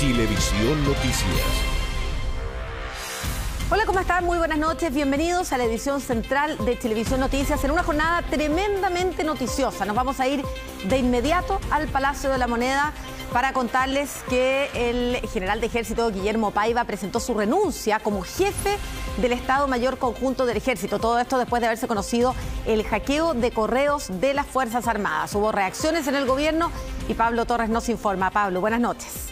Chilevisión Noticias. Hola, ¿cómo están? Muy buenas noches. Bienvenidos a la edición central de Chilevisión Noticias en una jornada tremendamente noticiosa. Nos vamos a ir de inmediato al Palacio de la Moneda para contarles que el general de Ejército Guillermo Paiva presentó su renuncia como jefe del Estado Mayor Conjunto del Ejército. Todo esto después de haberse conocido el hackeo de correos de las Fuerzas Armadas. Hubo reacciones en el gobierno y Pablo Torres nos informa. Pablo, buenas noches.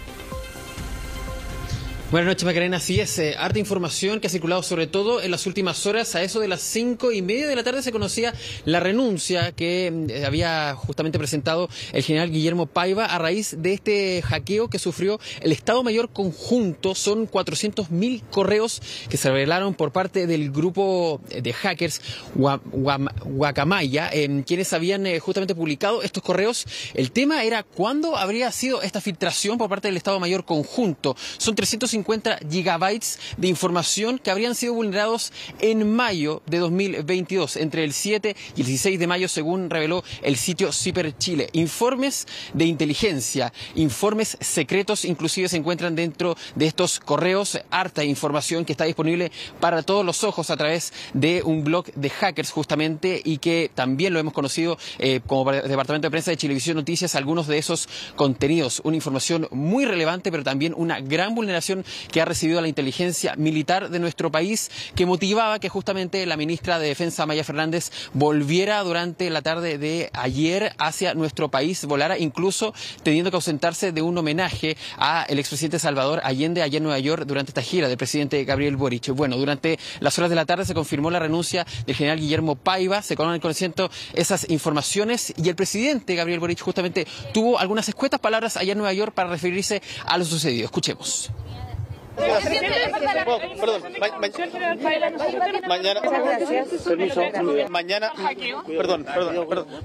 Buenas noches, Macarena. Así es, harta información que ha circulado sobre todo en las últimas horas. A eso de las 5:30 de la tarde se conocía la renuncia que había justamente presentado el general Guillermo Paiva a raíz de este hackeo que sufrió el Estado Mayor Conjunto. Son 400.000 correos que se revelaron por parte del grupo de hackers Guacamaya, quienes habían justamente publicado estos correos. El tema era cuándo habría sido esta filtración por parte del Estado Mayor Conjunto. Son 350 gigabytes de información que habrían sido vulnerados en mayo de 2022, entre el 7 y el 16 de mayo, según reveló el sitio Ciper Chile. Informes de inteligencia, informes secretos, inclusive se encuentran dentro de estos correos. Harta información que está disponible para todos los ojos a través de un blog de hackers justamente, y que también lo hemos conocido como Departamento de Prensa de Chilevisión Noticias, algunos de esos contenidos. Una información muy relevante, pero también una gran vulneración que ha recibido la inteligencia militar de nuestro país, que motivaba que justamente la ministra de Defensa, Maya Fernández, volviera durante la tarde de ayer hacia nuestro país, volara incluso teniendo que ausentarse de un homenaje al expresidente Salvador Allende allá en Nueva York durante esta gira del presidente Gabriel Boric. Bueno, durante las horas de la tarde se confirmó la renuncia del general Guillermo Paiva, se colocan en conocimiento esas informaciones, y el presidente Gabriel Boric justamente tuvo algunas escuetas palabras allá en Nueva York para referirse a lo sucedido. Escuchemos.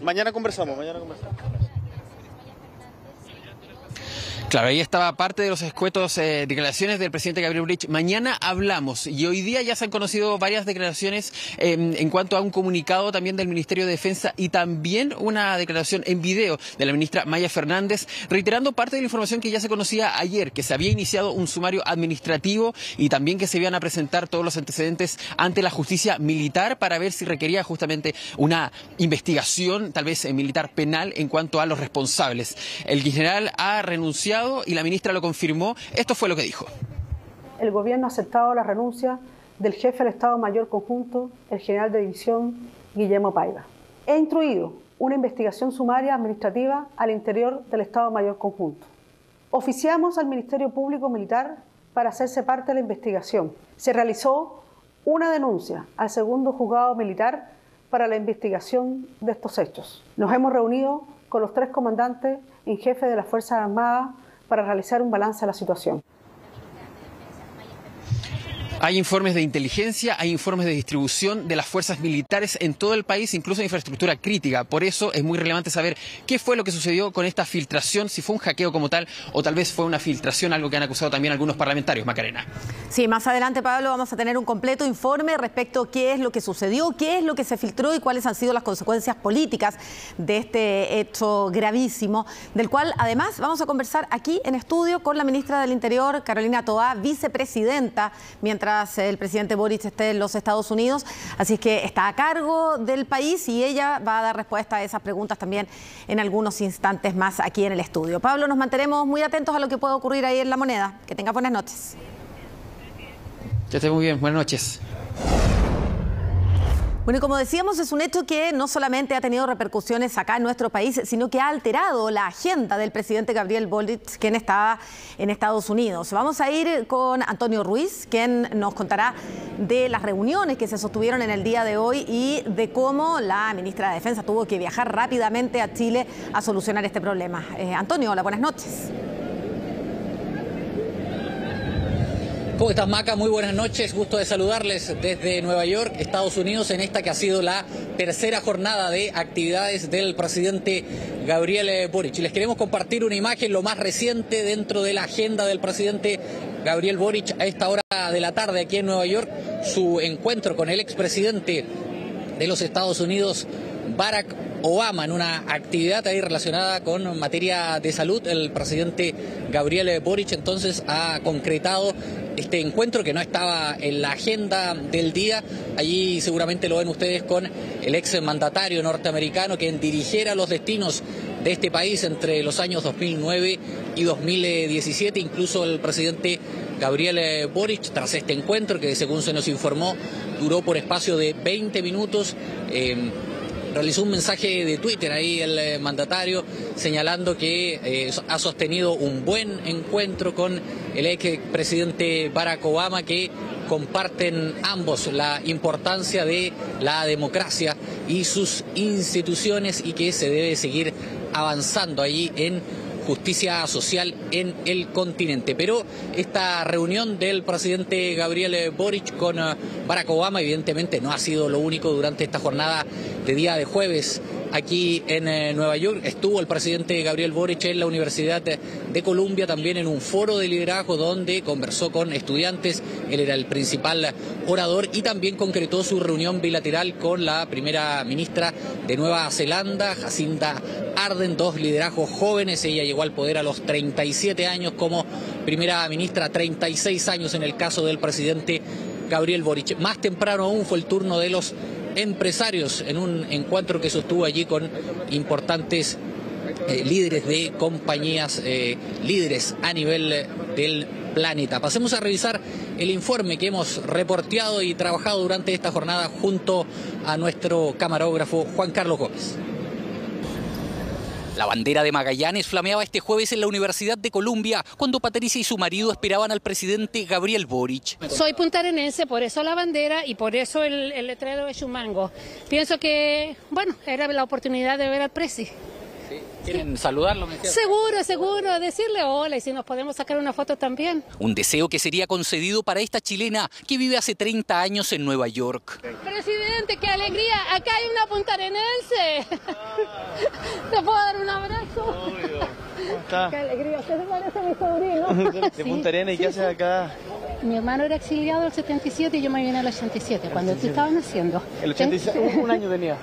Mañana conversamos. Claro, ahí estaba parte de los escuetos declaraciones del presidente Gabriel Boric. Mañana hablamos, y hoy día ya se han conocido varias declaraciones en cuanto a un comunicado también del Ministerio de Defensa, y también una declaración en video de la ministra Maya Fernández, reiterando parte de la información que ya se conocía ayer, que se había iniciado un sumario administrativo y también que se iban a presentar todos los antecedentes ante la justicia militar para ver si requería justamente una investigación, tal vez militar penal, en cuanto a los responsables. El general ha renunciado y la ministra lo confirmó. Esto fue lo que dijo. El gobierno ha aceptado la renuncia del jefe del Estado Mayor Conjunto, el general de división Guillermo Paiva. He instruido una investigación sumaria administrativa al interior del Estado Mayor Conjunto. Oficiamos al Ministerio Público Militar para hacerse parte de la investigación. Se realizó una denuncia al segundo juzgado militar para la investigación de estos hechos. Nos hemos reunido con los 3 comandantes en jefe de las Fuerzas Armadas para realizar un balance de la situación. Hay informes de inteligencia, hay informes de distribución de las fuerzas militares en todo el país, incluso en infraestructura crítica. Por eso es muy relevante saber qué fue lo que sucedió con esta filtración, si fue un hackeo como tal o tal vez fue una filtración, algo que han acusado también algunos parlamentarios. Macarena. Sí, más adelante, Pablo, vamos a tener un completo informe respecto a qué es lo que sucedió, qué es lo que se filtró y cuáles han sido las consecuencias políticas de este hecho gravísimo, del cual además vamos a conversar aquí en estudio con la ministra del Interior, Carolina Toá, vicepresidenta, mientras el presidente Boric esté en los Estados Unidos. Así es que está a cargo del país y ella va a dar respuesta a esas preguntas también en algunos instantes más aquí en el estudio. Pablo, nos mantenemos muy atentos a lo que pueda ocurrir ahí en La Moneda. Que tenga buenas noches. Que esté muy bien. Buenas noches. Bueno, y como decíamos, es un hecho que no solamente ha tenido repercusiones acá en nuestro país, sino que ha alterado la agenda del presidente Gabriel Boric, quien estaba en Estados Unidos. Vamos a ir con Antonio Ruiz, quien nos contará de las reuniones que se sostuvieron en el día de hoy y de cómo la ministra de Defensa tuvo que viajar rápidamente a Chile a solucionar este problema. Antonio, hola, buenas noches. ¿Cómo estás, Maca? Muy buenas noches, gusto de saludarles desde Nueva York, Estados Unidos, en esta que ha sido la tercera jornada de actividades del presidente Gabriel Boric. Y les queremos compartir una imagen, lo más reciente dentro de la agenda del presidente Gabriel Boric a esta hora de la tarde aquí en Nueva York, su encuentro con el expresidente de los Estados Unidos, Barack Obama en una actividad ahí relacionada con materia de salud. El presidente Gabriel Boric entonces ha concretado este encuentro que no estaba en la agenda del día. Allí seguramente lo ven ustedes con el ex mandatario norteamericano quien dirigiera los destinos de este país entre los años 2009 y 2017. Incluso el presidente Gabriel Boric, tras este encuentro que según se nos informó duró por espacio de 20 minutos, realizó un mensaje de Twitter ahí el mandatario señalando que ha sostenido un buen encuentro con el expresidente Barack Obama, que comparten ambos la importancia de la democracia y sus instituciones y que se debe seguir avanzando allí en justicia social en el continente. Pero esta reunión del presidente Gabriel Boric con Barack Obama evidentemente no ha sido lo único durante esta jornada de día de jueves aquí en Nueva York. Estuvo el presidente Gabriel Boric en la Universidad de Columbia, también en un foro de liderazgo donde conversó con estudiantes. Él era el principal orador y también concretó su reunión bilateral con la primera ministra de Nueva Zelanda, Jacinda Ardern, dos liderazgos jóvenes. Ella llegó al poder a los 37 años como primera ministra, 36 años en el caso del presidente Gabriel Boric. Más temprano aún fue el turno de los empresarios en un encuentro que sostuvo allí con importantes líderes de compañías, líderes a nivel del planeta. Pasemos a revisar el informe que hemos reporteado y trabajado durante esta jornada junto a nuestro camarógrafo Juan Carlos Gómez. La bandera de Magallanes flameaba este jueves en la Universidad de Columbia cuando Patricia y su marido esperaban al presidente Gabriel Boric. Soy puntarenense, por eso la bandera y por eso el letrero de Chumango. Pienso que, bueno, era la oportunidad de ver al presi. ¿Quieren saludarlo? Seguro, decirle hola y si nos podemos sacar una foto también. Un deseo que sería concedido para esta chilena que vive hace 30 años en Nueva York. Presidente, qué alegría, acá hay una puntarenense. ¿Te puedo dar un abrazo? Obvio. ¿Cómo está? Qué alegría, usted se parece a mi sobrino. De Punta Arenas, ¿y qué haces acá? Mi hermano era exiliado el 77 y yo me vine al 87, cuando tú estabas naciendo. El 87, un año tenía.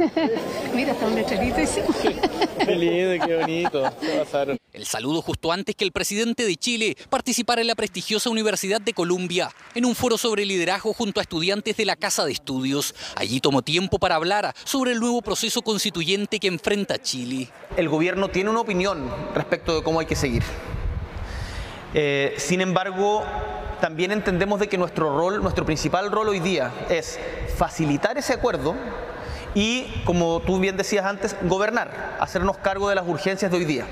Mira, está un letrerito y Qué lindo, qué bonito. Se pasaron. El saludo justo antes que el presidente de Chile participara en la prestigiosa Universidad de Columbia, en un foro sobre liderazgo junto a estudiantes de la Casa de Estudios. Allí tomó tiempo para hablar sobre el nuevo proceso constituyente que enfrenta Chile. El gobierno tiene una opinión respecto de cómo hay que seguir. Sin embargo, también entendemos de que nuestro principal rol hoy día es facilitar ese acuerdo y, como tú bien decías antes, gobernar, hacernos cargo de las urgencias de hoy día.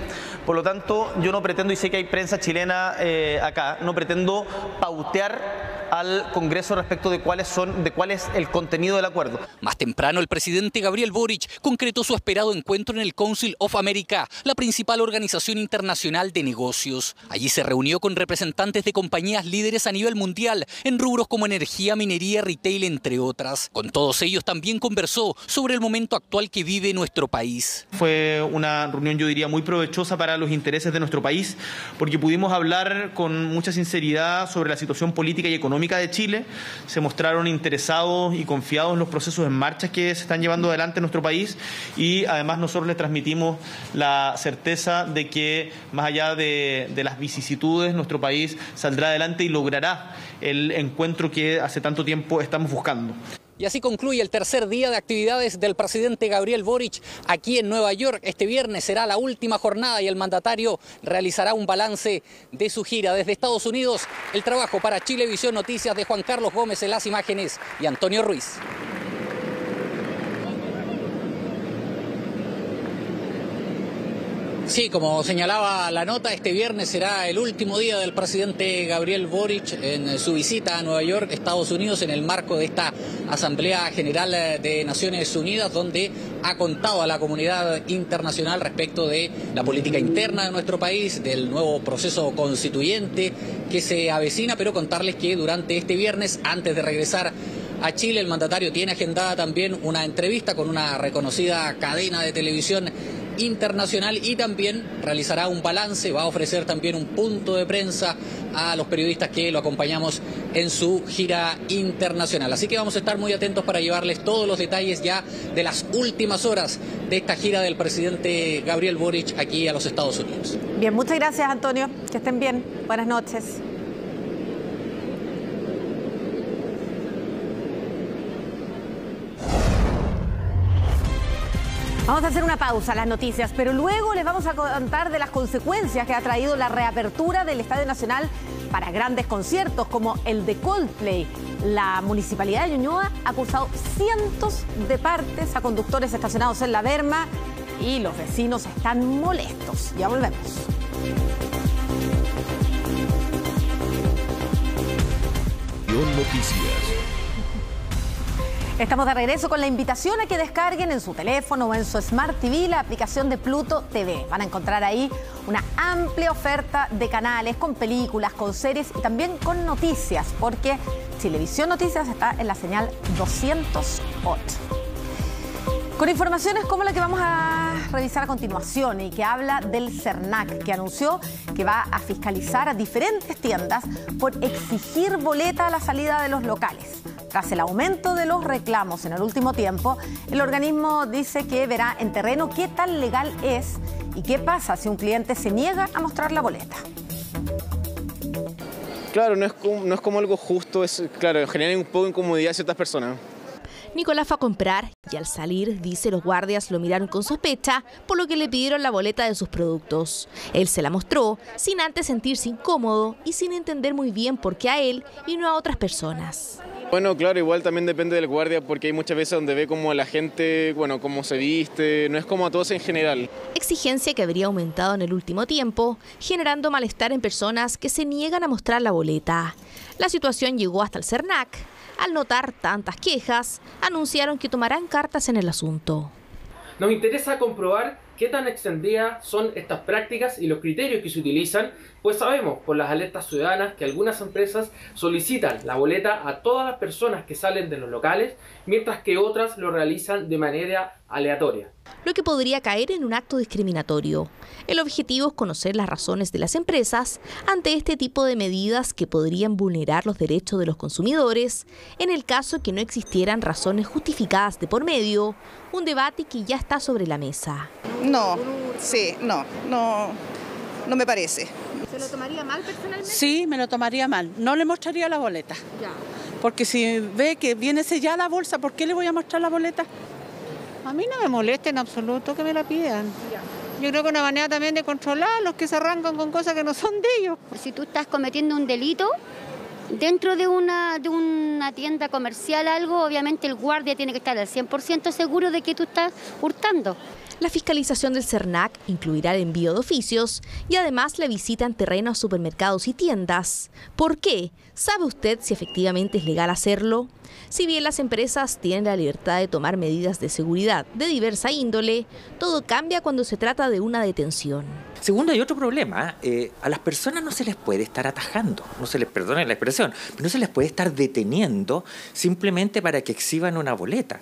Por lo tanto, yo no pretendo, y sé que hay prensa chilena acá, no pretendo pautear al Congreso respecto de cuál es el contenido del acuerdo. Más temprano, el presidente Gabriel Boric concretó su esperado encuentro en el Council of America, la principal organización internacional de negocios. Allí se reunió con representantes de compañías líderes a nivel mundial en rubros como energía, minería, retail, entre otras. Con todos ellos también conversó sobre el momento actual que vive nuestro país. Fue una reunión, yo diría, muy provechosa para los intereses de nuestro país, porque pudimos hablar con mucha sinceridad sobre la situación política y económica de Chile. Se mostraron interesados y confiados en los procesos en marcha que se están llevando adelante en nuestro país y además nosotros les transmitimos la certeza de que más allá de las vicisitudes nuestro país saldrá adelante y logrará el encuentro que hace tanto tiempo estamos buscando. Y así concluye el tercer día de actividades del presidente Gabriel Boric aquí en Nueva York. Este viernes será la última jornada y el mandatario realizará un balance de su gira. Desde Estados Unidos, el trabajo para Chilevisión Noticias de Juan Carlos Gómez en las imágenes y Antonio Ruiz. Sí, como señalaba la nota, este viernes será el último día del presidente Gabriel Boric en su visita a Nueva York, Estados Unidos, en el marco de esta Asamblea General de Naciones Unidas, donde ha contado a la comunidad internacional respecto de la política interna de nuestro país, del nuevo proceso constituyente que se avecina, pero contarles que durante este viernes, antes de regresar a Chile, el mandatario tiene agendada también una entrevista con una reconocida cadena de televisión internacional y también realizará un balance, va a ofrecer también un punto de prensa a los periodistas que lo acompañamos en su gira internacional. Así que vamos a estar muy atentos para llevarles todos los detalles ya de las últimas horas de esta gira del presidente Gabriel Boric aquí a los Estados Unidos. Bien, muchas gracias, Antonio. Que estén bien. Buenas noches. Vamos a hacer una pausa en las noticias, pero luego les vamos a contar de las consecuencias que ha traído la reapertura del Estadio Nacional para grandes conciertos como el de Coldplay. La Municipalidad de Ñuñoa ha acusado cientos de partes a conductores estacionados en la berma y los vecinos están molestos. Ya volvemos. Noticias. Estamos de regreso con la invitación a que descarguen en su teléfono o en su Smart TV la aplicación de Pluto TV. Van a encontrar ahí una amplia oferta de canales con películas, con series y también con noticias, porque Chilevisión Noticias está en la señal 208. Con informaciones como la que vamos a revisar a continuación y que habla del CERNAC, que anunció que va a fiscalizar a diferentes tiendas por exigir boleta a la salida de los locales. Tras el aumento de los reclamos en el último tiempo, el organismo dice que verá en terreno qué tan legal es y qué pasa si un cliente se niega a mostrar la boleta. Claro, no es como algo justo, claro, genera un poco de incomodidad a ciertas personas. Nicolás fue a comprar y al salir, dice, los guardias lo miraron con sospecha, por lo que le pidieron la boleta de sus productos. Él se la mostró sin antes sentirse incómodo y sin entender muy bien por qué a él y no a otras personas. Bueno, claro, igual también depende del guardia, porque hay muchas veces donde ve como a la gente, bueno, cómo se viste, no es como a todos en general. Exigencia que habría aumentado en el último tiempo, generando malestar en personas que se niegan a mostrar la boleta. La situación llegó hasta el CERNAC. Al notar tantas quejas, anunciaron que tomarán cartas en el asunto. Nos interesa comprobar qué tan extendidas son estas prácticas y los criterios que se utilizan, pues sabemos por las alertas ciudadanas que algunas empresas solicitan la boleta a todas las personas que salen de los locales, mientras que otras lo realizan de manera aleatoria. Lo que podría caer en un acto discriminatorio. El objetivo es conocer las razones de las empresas ante este tipo de medidas que podrían vulnerar los derechos de los consumidores en el caso que no existieran razones justificadas de por medio, un debate que ya está sobre la mesa. No me parece. ¿Se lo tomaría mal personalmente? Sí, me lo tomaría mal. No le mostraría la boleta. Ya. Porque si ve que viene sellada la bolsa, ¿por qué le voy a mostrar la boleta? A mí no me molesta en absoluto que me la pidan. Ya. Yo creo que una manera también de controlar a los que se arrancan con cosas que no son de ellos. Si tú estás cometiendo un delito dentro de una tienda comercial, algo, obviamente el guardia tiene que estar al 100% seguro de que tú estás hurtando. La fiscalización del CERNAC incluirá el envío de oficios y además la visita en terreno a supermercados y tiendas. ¿Por qué? ¿Sabe usted si efectivamente es legal hacerlo? Si bien las empresas tienen la libertad de tomar medidas de seguridad de diversa índole, todo cambia cuando se trata de una detención. Segundo, hay otro problema. A las personas no se les puede estar atajando, no se les, perdone la expresión, pero no se les puede estar deteniendo simplemente para que exhiban una boleta.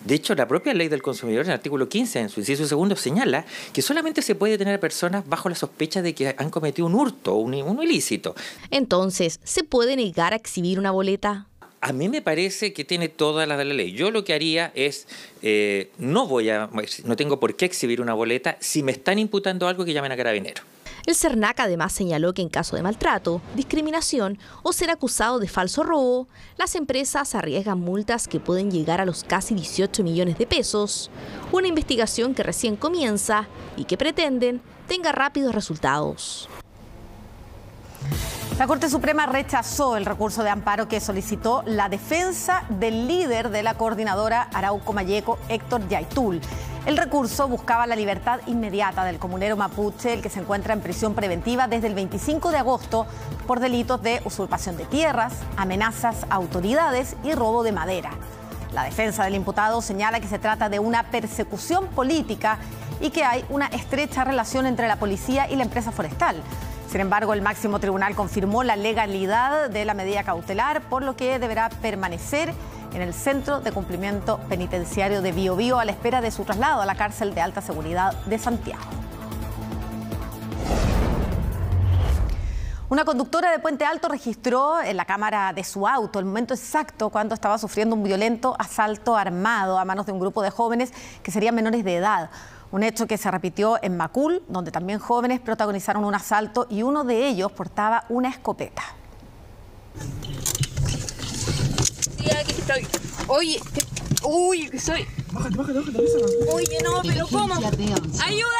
De hecho, la propia ley del consumidor, en el artículo 15, en su inciso segundo, señala que solamente se puede detener a personas bajo la sospecha de que han cometido un hurto o un ilícito. Entonces, ¿se puede negar a exhibir una boleta? A mí me parece que tiene toda la de la ley. Yo lo que haría es, no tengo por qué exhibir una boleta. Si me están imputando algo, que llamen a Carabineros. El CERNAC además señaló que en caso de maltrato, discriminación o ser acusado de falso robo, las empresas arriesgan multas que pueden llegar a los casi 18 millones de pesos. Una investigación que recién comienza y que pretenden tenga rápidos resultados. La Corte Suprema rechazó el recurso de amparo que solicitó la defensa del líder de la coordinadora Arauco Mayeco, Héctor Yaitul. El recurso buscaba la libertad inmediata del comunero mapuche, el que se encuentra en prisión preventiva desde el 25 de agosto por delitos de usurpación de tierras, amenazas a autoridades y robo de madera. La defensa del imputado señala que se trata de una persecución política y que hay una estrecha relación entre la policía y la empresa forestal. Sin embargo, el máximo tribunal confirmó la legalidad de la medida cautelar, por lo que deberá permanecer en el Centro de Cumplimiento Penitenciario de Biobío a la espera de su traslado a la cárcel de alta seguridad de Santiago. Una conductora de Puente Alto registró en la cámara de su auto el momento exacto cuando estaba sufriendo un violento asalto armado a manos de un grupo de jóvenes que serían menores de edad. Un hecho que se repitió en Macul, donde también jóvenes protagonizaron un asalto y uno de ellos portaba una escopeta. Sí, aquí estoy. Oye, uy, soy... Bájate. Oye, no, pero ¿cómo? ¡Ayuda!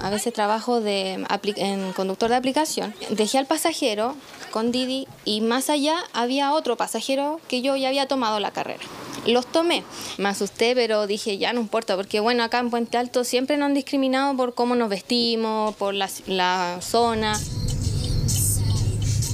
A veces trabajo en conductor de aplicación. Dejé al pasajero con Didi y más allá había otro pasajero que yo ya había tomado la carrera. Los tomé, me asusté, pero dije ya no importa, porque bueno, acá en Puente Alto siempre nos han discriminado por cómo nos vestimos, por la zona.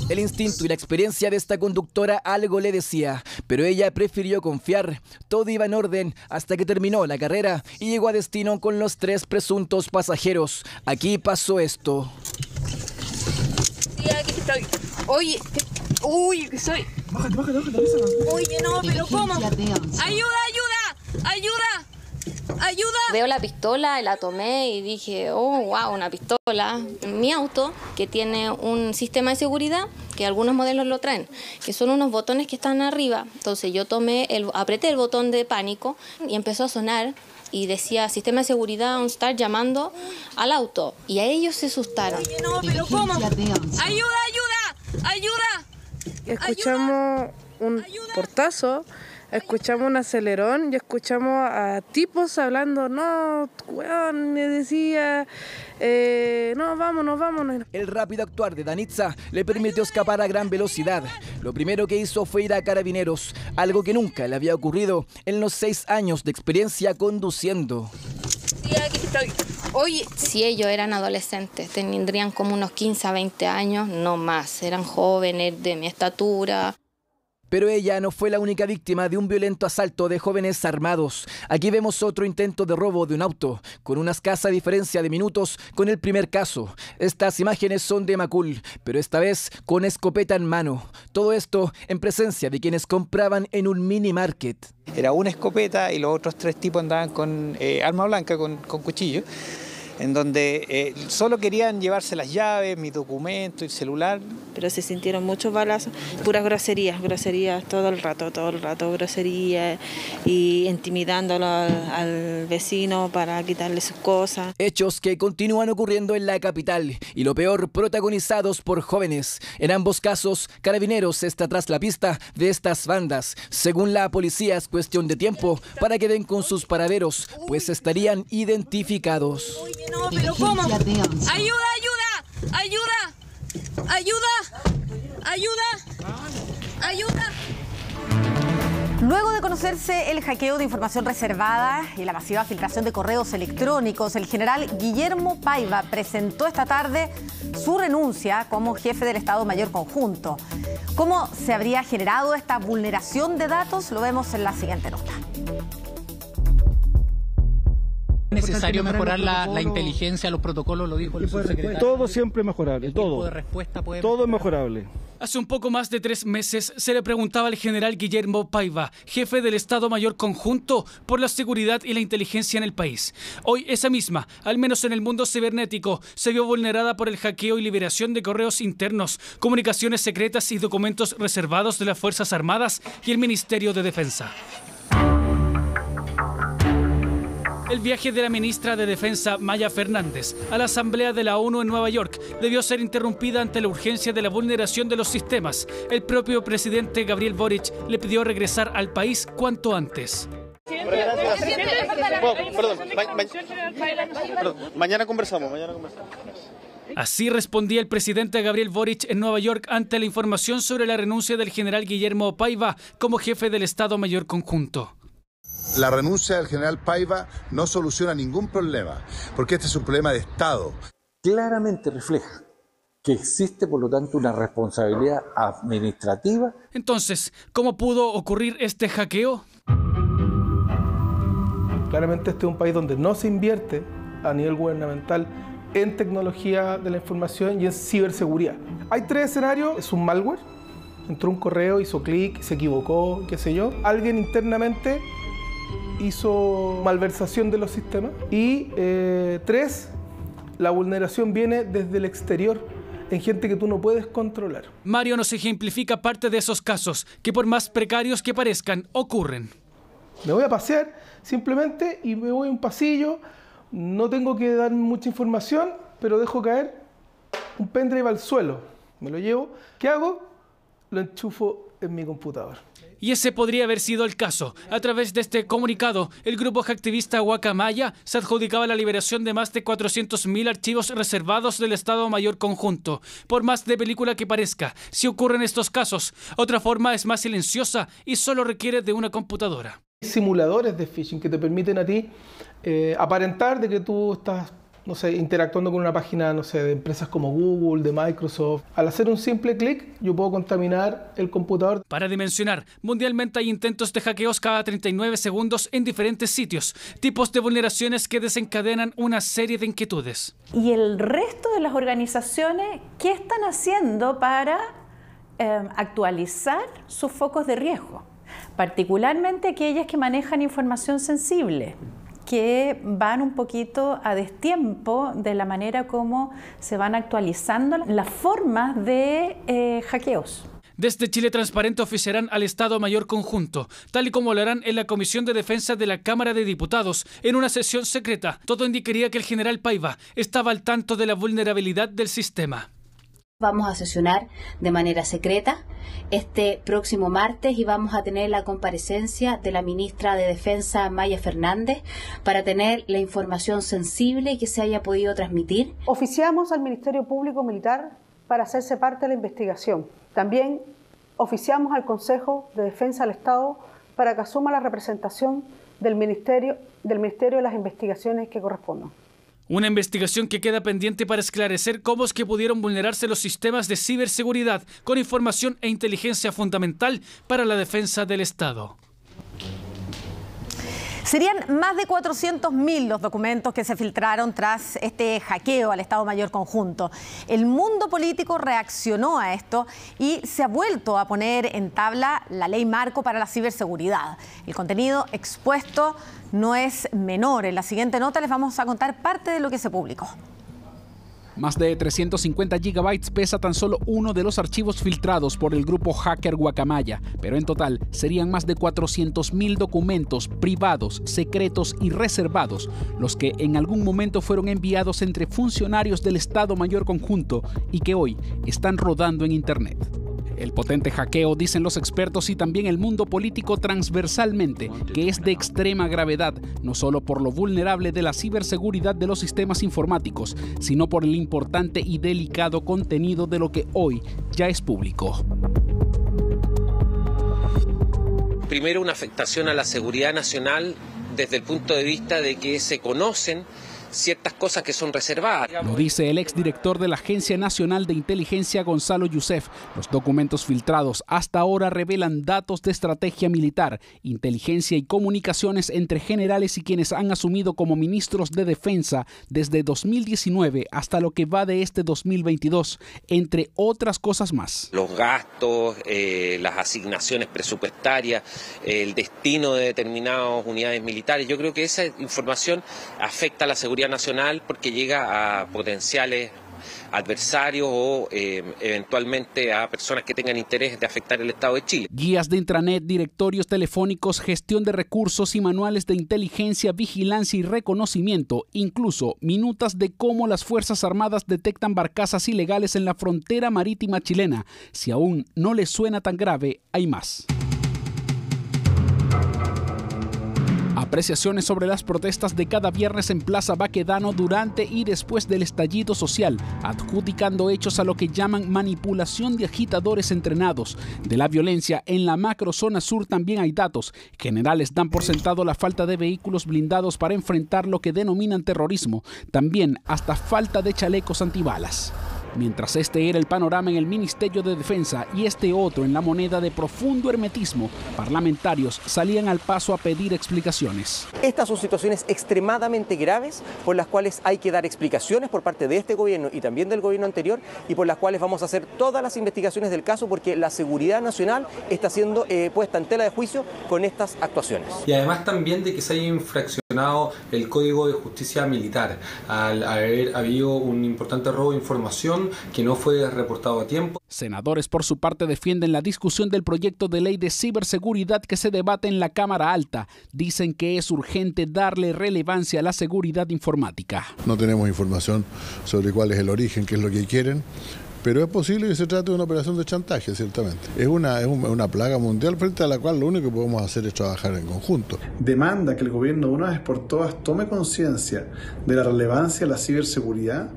El instinto y la experiencia de esta conductora algo le decía, pero ella prefirió confiar. Todo iba en orden hasta que terminó la carrera y llegó a destino con los 3 presuntos pasajeros. Aquí pasó esto. Sí, aquí estoy. Oye, uy, soy... Bájate. Oye, no, pero ¿cómo? ¡Ayuda! Veo la pistola, la tomé y dije, oh, wow, una pistola. Mi auto, que tiene un sistema de seguridad, que algunos modelos lo traen, que son unos botones que están arriba. Entonces yo apreté el botón de pánico y empezó a sonar y decía sistema de seguridad on start llamando al auto. Y a ellos se asustaron. Oye, no, pero ¿cómo? ¡Ayuda! Escuchamos un portazo, escuchamos un acelerón y escuchamos a tipos hablando, no, weón, me decía, no, vámonos. El rápido actuar de Danitza le permitió escapar a gran velocidad. Lo primero que hizo fue ir a Carabineros, algo que nunca le había ocurrido en los 6 años de experiencia conduciendo. Sí, aquí estoy. Oye, si ellos eran adolescentes, tendrían como unos 15 a 20 años, no más, eran jóvenes de mi estatura. Pero ella no fue la única víctima de un violento asalto de jóvenes armados. Aquí vemos otro intento de robo de un auto, con una escasa diferencia de minutos con el primer caso. Estas imágenes son de Macul, pero esta vez con escopeta en mano. Todo esto en presencia de quienes compraban en un mini market. Era una escopeta y los otros 3 tipos andaban con arma blanca, con cuchillo, en donde solo querían llevarse las llaves, mi documento, el celular. Pero se sintieron muchos balazos, puras groserías todo el rato, groserías y intimidándolo al vecino para quitarle sus cosas. Hechos que continúan ocurriendo en la capital y lo peor, protagonizados por jóvenes. En ambos casos, Carabineros está tras la pista de estas bandas. Según la policía es cuestión de tiempo para que den con sus paraderos, pues estarían identificados. No, pero ¿cómo? ¡Ayuda! Luego de conocerse el hackeo de información reservada y la masiva filtración de correos electrónicos, el general Guillermo Paiva presentó esta tarde su renuncia como jefe del Estado Mayor Conjunto. ¿Cómo se habría generado esta vulneración de datos? Lo vemos en la siguiente nota. ¿Es necesario mejorar la inteligencia, los protocolos? Lo dijo el subsecretario. Todo siempre es mejorable, todo. Todo es mejorable. Hace un poco más de 3 meses se le preguntaba al general Guillermo Paiva, jefe del Estado Mayor Conjunto, por la seguridad y la inteligencia en el país. Hoy esa misma, al menos en el mundo cibernético, se vio vulnerada por el hackeo y liberación de correos internos, comunicaciones secretas y documentos reservados de las Fuerzas Armadas y el Ministerio de Defensa. El viaje de la ministra de Defensa, Maya Fernández, a la Asamblea de la ONU en Nueva York debió ser interrumpida ante la urgencia de la vulneración de los sistemas. El propio presidente Gabriel Boric le pidió regresar al país cuanto antes. Mañana conversamos. Así respondía el presidente Gabriel Boric en Nueva York ante la información sobre la renuncia del general Guillermo Paiva como jefe del Estado Mayor Conjunto. La renuncia del general Paiva no soluciona ningún problema, porque este es un problema de Estado. Claramente refleja que existe, por lo tanto, una responsabilidad administrativa. Entonces, ¿cómo pudo ocurrir este hackeo? Claramente este es un país donde no se invierte a nivel gubernamental en tecnología de la información y en ciberseguridad. Hay 3 escenarios: es un malware, entró un correo, hizo clic, se equivocó, qué sé yo. Alguien internamente hizo malversación de los sistemas. Y 3, la vulneración viene desde el exterior, en gente que tú no puedes controlar. Mario nos ejemplifica parte de esos casos que, por más precarios que parezcan, ocurren. Me voy a pasear simplemente y me voy a un pasillo, no tengo que dar mucha información, pero dejo caer un pendrive al suelo. Me lo llevo. ¿Qué hago? Lo enchufo en mi computador. Y ese podría haber sido el caso. A través de este comunicado, el grupo hacktivista Guacamaya se adjudicaba la liberación de más de 400.000 archivos reservados del Estado Mayor Conjunto. Por más de película que parezca, si ocurren estos casos, otra forma es más silenciosa y solo requiere de una computadora. Simuladores de phishing que te permiten a ti aparentar de que tú estás, no sé, interactuando con una página, no sé, de empresas como Google, de Microsoft. Al hacer un simple clic, yo puedo contaminar el computador. Para dimensionar, mundialmente hay intentos de hackeos cada 39 segundos en diferentes sitios, tipos de vulneraciones que desencadenan una serie de inquietudes. ¿Y el resto de las organizaciones qué están haciendo para actualizar sus focos de riesgo? Particularmente aquellas que manejan información sensible, que van un poquito a destiempo de la manera como se van actualizando las formas de hackeos. Desde Chile Transparente oficiarán al Estado Mayor Conjunto, tal y como lo harán en la Comisión de Defensa de la Cámara de Diputados, en una sesión secreta. Todo indicaría que el general Paiva estaba al tanto de la vulnerabilidad del sistema. Vamos a sesionar de manera secreta este próximo martes y vamos a tener la comparecencia de la ministra de Defensa, Maya Fernández, para tener la información sensible que se haya podido transmitir. Oficiamos al Ministerio Público Militar para hacerse parte de la investigación. También oficiamos al Consejo de Defensa del Estado para que asuma la representación del Ministerio de las investigaciones que correspondan. Una investigación que queda pendiente para esclarecer cómo es que pudieron vulnerarse los sistemas de ciberseguridad con información e inteligencia fundamental para la defensa del Estado. Serían más de 400.000 los documentos que se filtraron tras este hackeo al Estado Mayor Conjunto. El mundo político reaccionó a esto y se ha vuelto a poner en tabla la ley marco para la ciberseguridad. El contenido expuesto no es menor. En la siguiente nota les vamos a contar parte de lo que se publicó. Más de 350 gigabytes pesa tan solo uno de los archivos filtrados por el grupo hacker Guacamaya, pero en total serían más de 400.000 documentos privados, secretos y reservados, los que en algún momento fueron enviados entre funcionarios del Estado Mayor Conjunto y que hoy están rodando en Internet. El potente hackeo, dicen los expertos y también el mundo político transversalmente, que es de extrema gravedad, no solo por lo vulnerable de la ciberseguridad de los sistemas informáticos, sino por el importante y delicado contenido de lo que hoy ya es público. Primero, una afectación a la seguridad nacional desde el punto de vista de que se conocen ciertas cosas que son reservadas. Lo dice el exdirector de la Agencia Nacional de Inteligencia, Gonzalo Youssef. Los documentos filtrados hasta ahora revelan datos de estrategia militar, inteligencia y comunicaciones entre generales y quienes han asumido como ministros de defensa desde 2019 hasta lo que va de este 2022, entre otras cosas más. Los gastos, las asignaciones presupuestarias, el destino de determinadas unidades militares. Yo creo que esa información afecta a la seguridad nacional porque llega a potenciales adversarios o eventualmente a personas que tengan interés de afectar el Estado de Chile. Guías de intranet, directorios telefónicos, gestión de recursos y manuales de inteligencia, vigilancia y reconocimiento, incluso minutas de cómo las Fuerzas Armadas detectan barcazas ilegales en la frontera marítima chilena. Si aún no les suena tan grave, hay más. Apreciaciones sobre las protestas de cada viernes en Plaza Baquedano durante y después del estallido social, adjudicando hechos a lo que llaman manipulación de agitadores entrenados. De la violencia en la macrozona sur también hay datos. Generales dan por sentado la falta de vehículos blindados para enfrentar lo que denominan terrorismo. También hasta falta de chalecos antibalas. Mientras este era el panorama en el Ministerio de Defensa y este otro en la moneda de profundo hermetismo, parlamentarios salían al paso a pedir explicaciones. Estas son situaciones extremadamente graves por las cuales hay que dar explicaciones por parte de este gobierno y también del gobierno anterior, y por las cuales vamos a hacer todas las investigaciones del caso, porque la seguridad nacional está siendo puesta en tela de juicio con estas actuaciones. Y además también de que se haya infraccionado el Código de Justicia Militar al haber habido un importante robo de información que no fue reportado a tiempo. Senadores, por su parte, defienden la discusión del proyecto de ley de ciberseguridad que se debate en la Cámara Alta. Dicen que es urgente darle relevancia a la seguridad informática. No tenemos información sobre cuál es el origen, qué es lo que quieren, pero es posible que se trate de una operación de chantaje, ciertamente. Es una plaga mundial frente a la cual lo único que podemos hacer es trabajar en conjunto. Demanda que el gobierno de una vez por todas tome conciencia de la relevancia de la ciberseguridad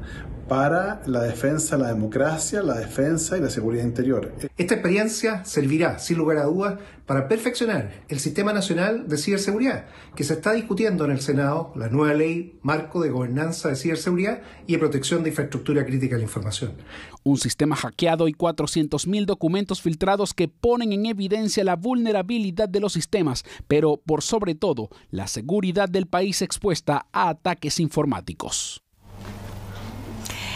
para la defensa de la democracia, la defensa y la seguridad interior. Esta experiencia servirá, sin lugar a dudas, para perfeccionar el Sistema Nacional de Ciberseguridad, que se está discutiendo en el Senado, la nueva ley marco de gobernanza de ciberseguridad y de protección de infraestructura crítica de la información. Un sistema hackeado y 400.000 documentos filtrados que ponen en evidencia la vulnerabilidad de los sistemas, pero por sobre todo, la seguridad del país expuesta a ataques informáticos.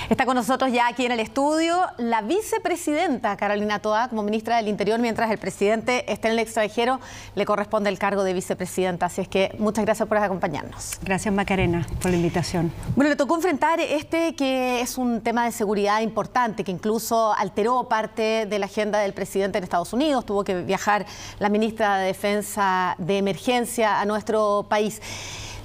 Está con nosotros ya aquí en el estudio la vicepresidenta Carolina Toá como ministra del Interior. Mientras el presidente esté en el extranjero, le corresponde el cargo de vicepresidenta. Así es que muchas gracias por acompañarnos. Gracias, Macarena, por la invitación. Bueno, le tocó enfrentar que es un tema de seguridad importante, que incluso alteró parte de la agenda del presidente en Estados Unidos. Tuvo que viajar la ministra de Defensa de emergencia a nuestro país.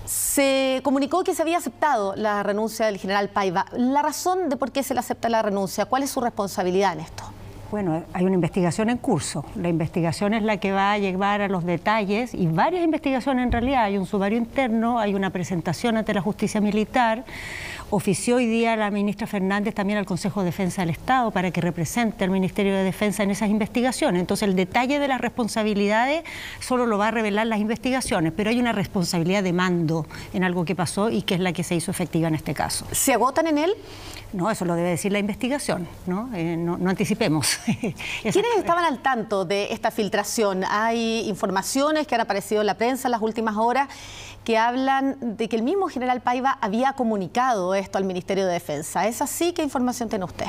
Se comunicó que se había aceptado la renuncia del general Paiva. La razón de por qué se le acepta la renuncia, ¿cuál es su responsabilidad en esto? Bueno, hay una investigación en curso. La investigación es la que va a llevar a los detalles y varias investigaciones en realidad. Hay un sumario interno, hay una presentación ante la justicia militar. Ofició hoy día la ministra Fernández también al Consejo de Defensa del Estado para que represente al Ministerio de Defensa en esas investigaciones. Entonces el detalle de las responsabilidades solo lo va a revelar las investigaciones, pero hay una responsabilidad de mando en algo que pasó y que es la que se hizo efectiva en este caso. ¿Se agotan en él? No, eso lo debe decir la investigación, ¿no? No anticipemos. ¿Quiénes estaban al tanto de esta filtración? Hay informaciones que han aparecido en la prensa en las últimas horas que hablan de que el mismo general Paiva había comunicado esto al Ministerio de Defensa. ¿Es así? ¿Qué información tiene usted?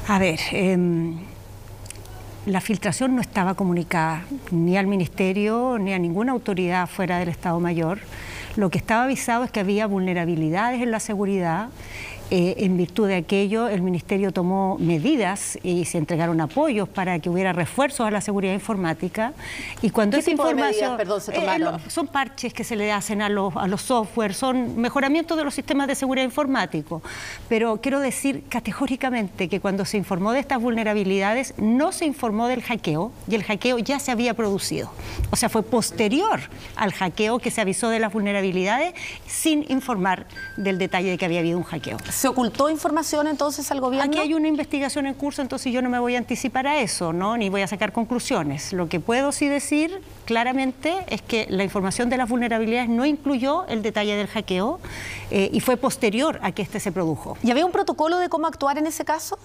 A ver, la filtración no estaba comunicada ni al Ministerio ni a ninguna autoridad fuera del Estado Mayor. Lo que estaba avisado es que había vulnerabilidades en la seguridad. En virtud de aquello, el Ministerio tomó medidas y se entregaron apoyos para que hubiera refuerzos a la seguridad informática. Y cuando esa información, se tomaron? Son parches que se le hacen a los software, son mejoramientos de los sistemas de seguridad informático. Pero quiero decir categóricamente que cuando se informó de estas vulnerabilidades, no se informó del hackeo, y el hackeo ya se había producido. O sea, fue posterior al hackeo que se avisó de las vulnerabilidades sin informar del detalle de que había habido un hackeo. ¿Se ocultó información entonces al gobierno? Aquí hay una investigación en curso, entonces yo no me voy a anticipar a eso, ¿no? Ni voy a sacar conclusiones. Lo que puedo sí decir claramente es que la información de las vulnerabilidades no incluyó el detalle del hackeo y fue posterior a que este se produjo. ¿Y había un protocolo de cómo actuar en ese caso?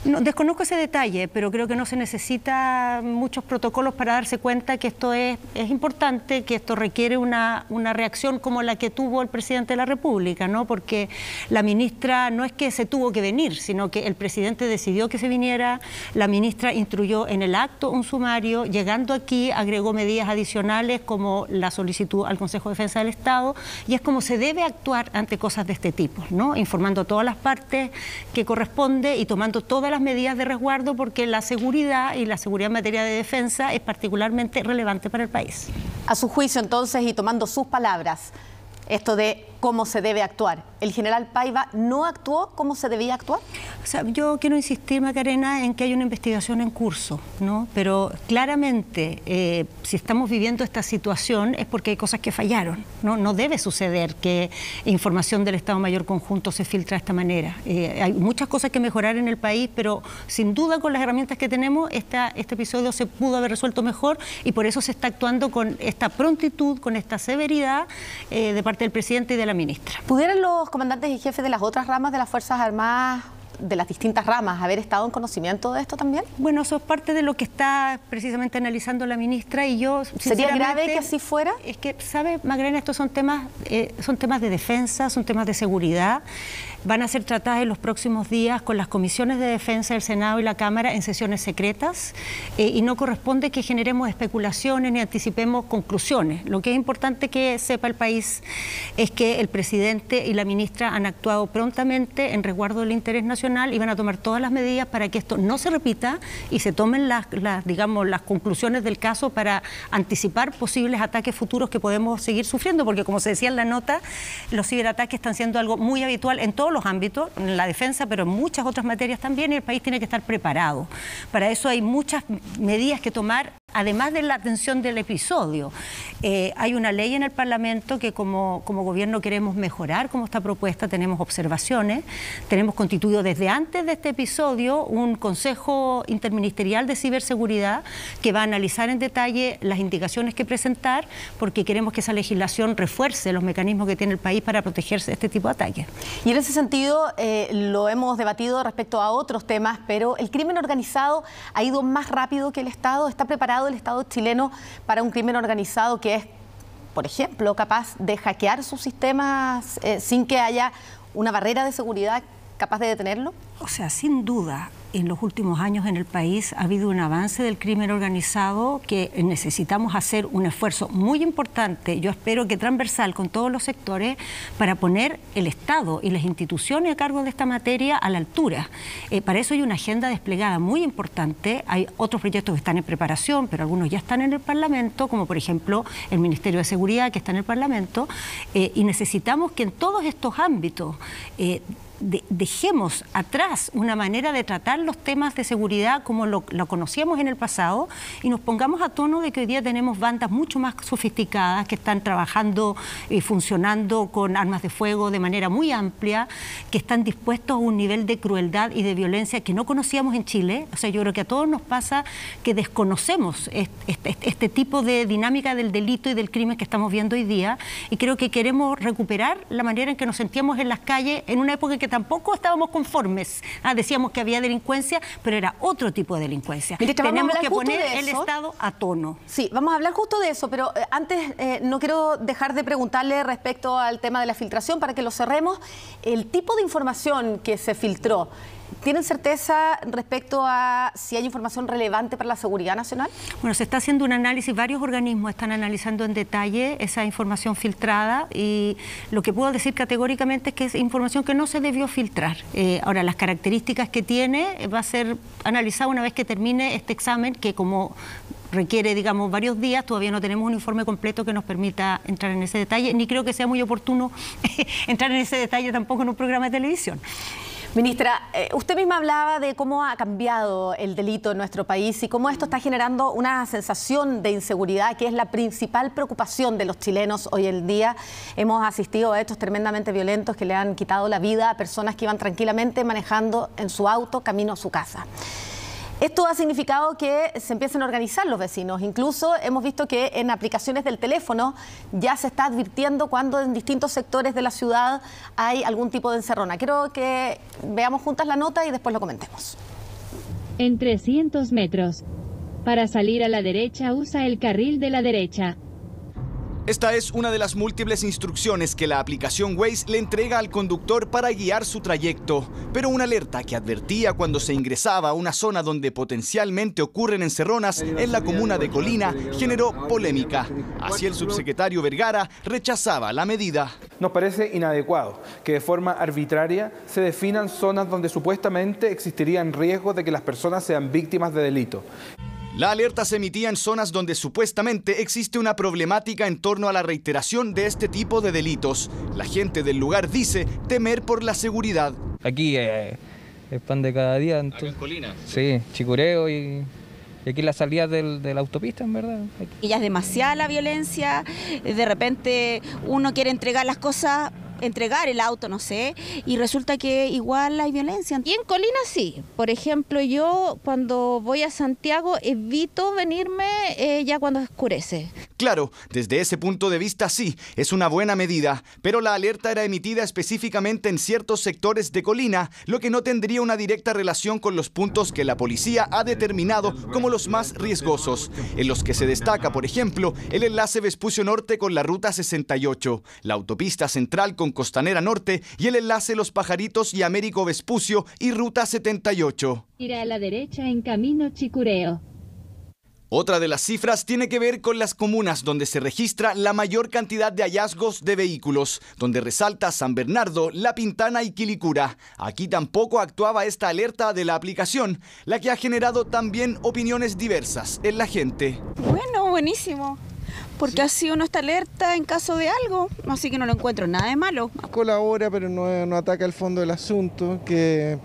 No, desconozco ese detalle, pero creo que no se necesita muchos protocolos para darse cuenta que esto es importante, que esto requiere una reacción como la que tuvo el presidente de la República, ¿no? Porque la ministra no es que se tuvo que venir, sino que el presidente decidió que se viniera, la ministra instruyó en el acto un sumario, llegando aquí agregó medidas adicionales como la solicitud al Consejo de Defensa del Estado, y es como se debe actuar ante cosas de este tipo, ¿no? Informando a todas las partes que corresponde y tomando todas las medidas de resguardo, porque la seguridad y la seguridad en materia de defensa es particularmente relevante para el país. A su juicio, entonces, y tomando sus palabras, esto de cómo se debe actuar, ¿el general Paiva no actuó como se debía actuar? O sea, yo quiero insistir, Macarena, en que hay una investigación en curso, ¿no? Pero claramente, si estamos viviendo esta situación es porque hay cosas que fallaron, ¿no? No debe suceder que información del Estado Mayor Conjunto se filtra de esta manera. Hay muchas cosas que mejorar en el país, pero sin duda con las herramientas que tenemos, este episodio se pudo haber resuelto mejor y por eso se está actuando con esta prontitud, con esta severidad de parte del presidente y de la ministra. ¿Pudieran los comandantes y jefes de las otras ramas de las Fuerzas Armadas de las distintas ramas, haber estado en conocimiento de esto también? Bueno, eso es parte de lo que está precisamente analizando la ministra y yo... ¿Sería grave que así fuera? Es que, ¿sabe, Magdalena? Estos son temas de defensa, son temas de seguridad. Van a ser tratadas en los próximos días con las comisiones de defensa del Senado y la Cámara en sesiones secretas y no corresponde que generemos especulaciones ni anticipemos conclusiones. Lo que es importante que sepa el país es que el presidente y la ministra han actuado prontamente en resguardo del interés nacional y van a tomar todas las medidas para que esto no se repita y se tomen las conclusiones del caso para anticipar posibles ataques futuros que podemos seguir sufriendo, porque como se decía en la nota, los ciberataques están siendo algo muy habitual en todos los ámbitos, en la defensa, pero en muchas otras materias también, y el país tiene que estar preparado. Para eso hay muchas medidas que tomar, además de la atención del episodio. Hay una ley en el Parlamento que como gobierno queremos mejorar, como está propuesta, tenemos observaciones, tenemos constituido desde antes de este episodio un Consejo Interministerial de Ciberseguridad que va a analizar en detalle las indicaciones que presentar, porque queremos que esa legislación refuerce los mecanismos que tiene el país para protegerse de este tipo de ataques. Y en ese sentido, lo hemos debatido respecto a otros temas, pero el crimen organizado ha ido más rápido que el Estado. ¿Está preparado el Estado chileno para un crimen organizado que es, por ejemplo, capaz de hackear sus sistemas sin que haya una barrera de seguridad capaz de detenerlo? O sea, sin duda, en los últimos años en el país ha habido un avance del crimen organizado que necesitamos hacer un esfuerzo muy importante, yo espero que transversal con todos los sectores, para poner el Estado y las instituciones a cargo de esta materia a la altura. Para eso hay una agenda desplegada muy importante, hay otros proyectos que están en preparación, pero algunos ya están en el Parlamento, como por ejemplo el Ministerio de Seguridad que está en el Parlamento, y necesitamos que en todos estos ámbitos dejemos atrás una manera de tratar los temas de seguridad como lo conocíamos en el pasado y nos pongamos a tono de que hoy día tenemos bandas mucho más sofisticadas que están trabajando y funcionando con armas de fuego de manera muy amplia, que están dispuestos a un nivel de crueldad y de violencia que no conocíamos en Chile. O sea, yo creo que a todos nos pasa que desconocemos este tipo de dinámica del delito y del crimen que estamos viendo hoy día, y creo que queremos recuperar la manera en que nos sentíamos en las calles en una época en que tampoco estábamos conformes. Decíamos que había delincuencia, pero era otro tipo de delincuencia. Tenemos que poner el Estado a tono. Sí, vamos a hablar justo de eso, pero antes no quiero dejar de preguntarle respecto al tema de la filtración, para que lo cerremos. El tipo de información que se filtró, ¿tienen certeza respecto a si hay información relevante para la seguridad nacional? Bueno, se está haciendo un análisis, varios organismos están analizando en detalle esa información filtrada, y lo que puedo decir categóricamente es que es información que no se debió filtrar. Ahora, las características que tiene va a ser analizada una vez que termine este examen, que como requiere, digamos, varios días, todavía no tenemos un informe completo que nos permita entrar en ese detalle, ni creo que sea muy oportuno entrar en ese detalle tampoco en un programa de televisión. Ministra, usted misma hablaba de cómo ha cambiado el delito en nuestro país y cómo esto está generando una sensación de inseguridad que es la principal preocupación de los chilenos hoy en día. Hemos asistido a hechos tremendamente violentos que le han quitado la vida a personas que iban tranquilamente manejando en su auto camino a su casa. Esto ha significado que se empiecen a organizar los vecinos. Incluso hemos visto que en aplicaciones del teléfono ya se está advirtiendo cuando en distintos sectores de la ciudad hay algún tipo de encerrona. Quiero que veamos juntas la nota y después lo comentemos. En 300 metros. Para salir a la derecha, usa el carril de la derecha. Esta es una de las múltiples instrucciones que la aplicación Waze le entrega al conductor para guiar su trayecto, pero una alerta que advertía cuando se ingresaba a una zona donde potencialmente ocurren encerronas en la comuna de Colina generó polémica. Así el subsecretario Vergara rechazaba la medida. Nos parece inadecuado que de forma arbitraria se definan zonas donde supuestamente existirían riesgos de que las personas sean víctimas de delito. La alerta se emitía en zonas donde supuestamente existe una problemática en torno a la reiteración de este tipo de delitos. La gente del lugar dice temer por la seguridad. Aquí es pan de cada día. Entonces, ¿acá en Colina? Sí, Chicureo y aquí la salida de la autopista, en verdad. Y ya es demasiada la violencia, de repente uno quiere entregar las cosas, entregar el auto, no sé, y resulta que igual hay violencia. Y en Colina sí. Por ejemplo, yo cuando voy a Santiago evito venirme ya cuando oscurece. Claro, desde ese punto de vista sí, es una buena medida, pero la alerta era emitida específicamente en ciertos sectores de Colina, lo que no tendría una directa relación con los puntos que la policía ha determinado como los más riesgosos, en los que se destaca, por ejemplo, el enlace Vespucio Norte con la Ruta 68, la autopista central con Costanera Norte y el enlace Los Pajaritos y Américo Vespucio y Ruta 78. Gira a la derecha en camino Chicureo. Otra de las cifras tiene que ver con las comunas donde se registra la mayor cantidad de hallazgos de vehículos, donde resalta San Bernardo, La Pintana y Quilicura. Aquí tampoco actuaba esta alerta de la aplicación, la que ha generado también opiniones diversas en la gente. Bueno, buenísimo, porque así uno está alerta en caso de algo, así que no lo encuentro nada de malo. Colabora, pero no ataca el fondo del asunto, que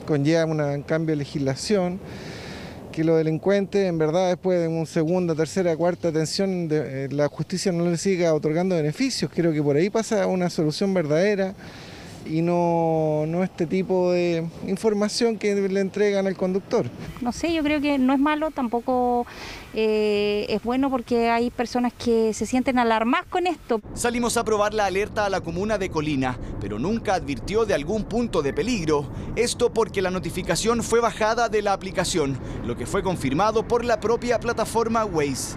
conlleva un cambio de legislación. Que los delincuentes, en verdad, después de una segunda, tercera, cuarta atención, la justicia no les siga otorgando beneficios. Creo que por ahí pasa una solución verdadera y no este tipo de información que le entregan al conductor. No sé, yo creo que no es malo, tampoco es bueno porque hay personas que se sienten alarmadas con esto. Salimos a probar la alerta a la comuna de Colina, pero nunca advirtió de algún punto de peligro. Esto porque la notificación fue bajada de la aplicación, lo que fue confirmado por la propia plataforma Waze.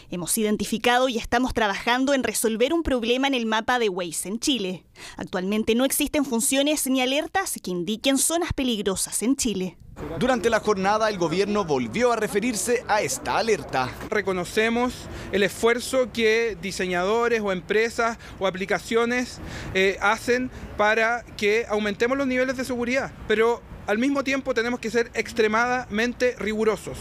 Hemos identificado y estamos trabajando en resolver un problema en el mapa de Waze en Chile. Actualmente no existen funciones ni alertas que indiquen zonas peligrosas en Chile. Durante la jornada, el gobierno volvió a referirse a esta alerta. Reconocemos el esfuerzo que diseñadores o empresas o aplicaciones hacen para que aumentemos los niveles de seguridad, pero al mismo tiempo tenemos que ser extremadamente rigurosos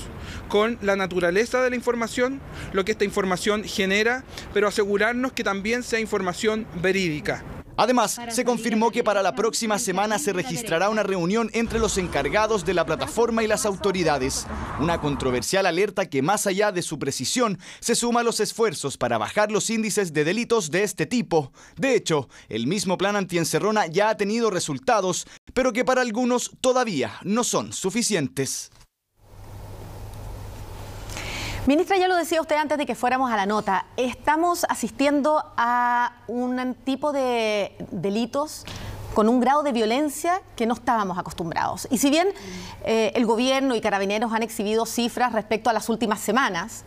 con la naturaleza de la información, lo que esta información genera, pero asegurarnos que también sea información verídica. Además, se confirmó que para la próxima semana se registrará una reunión entre los encargados de la plataforma y las autoridades. Una controversial alerta que, más allá de su precisión, se suma a los esfuerzos para bajar los índices de delitos de este tipo. De hecho, el mismo plan antiencerrona ya ha tenido resultados, pero que para algunos todavía no son suficientes. Ministra, ya lo decía usted antes de que fuéramos a la nota, estamos asistiendo a un tipo de delitos con un grado de violencia que no estábamos acostumbrados. Y si bien el gobierno y Carabineros han exhibido cifras respecto a las últimas semanas,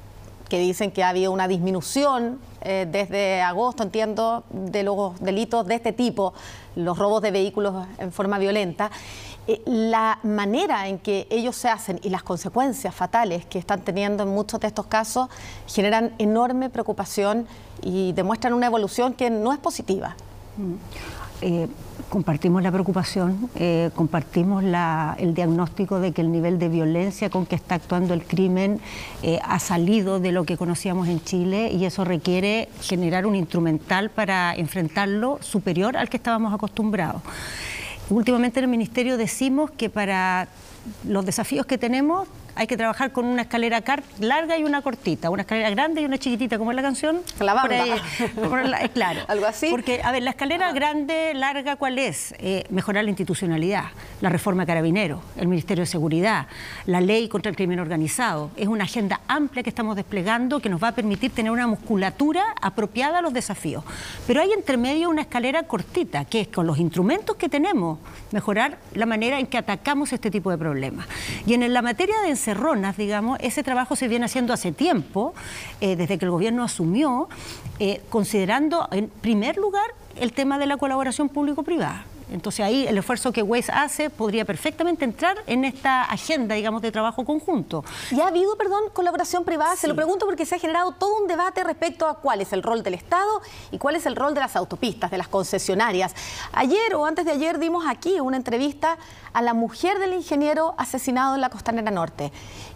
que dicen que ha habido una disminución desde agosto, entiendo, de los delitos de este tipo, los robos de vehículos en forma violenta, la manera en que ellos se hacen y las consecuencias fatales que están teniendo en muchos de estos casos generan enorme preocupación y demuestran una evolución que no es positiva. Compartimos la preocupación, compartimos el diagnóstico de que el nivel de violencia con que está actuando el crimen ha salido de lo que conocíamos en Chile y eso requiere generar un instrumental para enfrentarlo superior al que estábamos acostumbrados. Últimamente en el Ministerio decimos que para los desafíos que tenemos hay que trabajar con una escalera larga y una cortita, una escalera grande y una chiquitita, como es la canción. La banda. Claro. Algo así. Porque, a ver, la escalera grande, larga, ¿cuál es? Mejorar la institucionalidad, la reforma de Carabineros, el Ministerio de Seguridad, la ley contra el crimen organizado. Es una agenda amplia que estamos desplegando que nos va a permitir tener una musculatura apropiada a los desafíos. Pero hay entre medio una escalera cortita, que es con los instrumentos que tenemos, mejorar la manera en que atacamos este tipo de problemas. Y en la materia de encerronas, digamos, ese trabajo se viene haciendo hace tiempo, desde que el gobierno asumió, considerando en primer lugar el tema de la colaboración público-privada. Entonces ahí el esfuerzo que Waze hace podría perfectamente entrar en esta agenda, digamos, de trabajo conjunto. ¿Y ha habido, colaboración privada? Sí. Se lo pregunto porque se ha generado todo un debate respecto a cuál es el rol del Estado y cuál es el rol de las autopistas, de las concesionarias. Ayer o antes de ayer dimos aquí una entrevista a la mujer del ingeniero asesinado en la Costanera Norte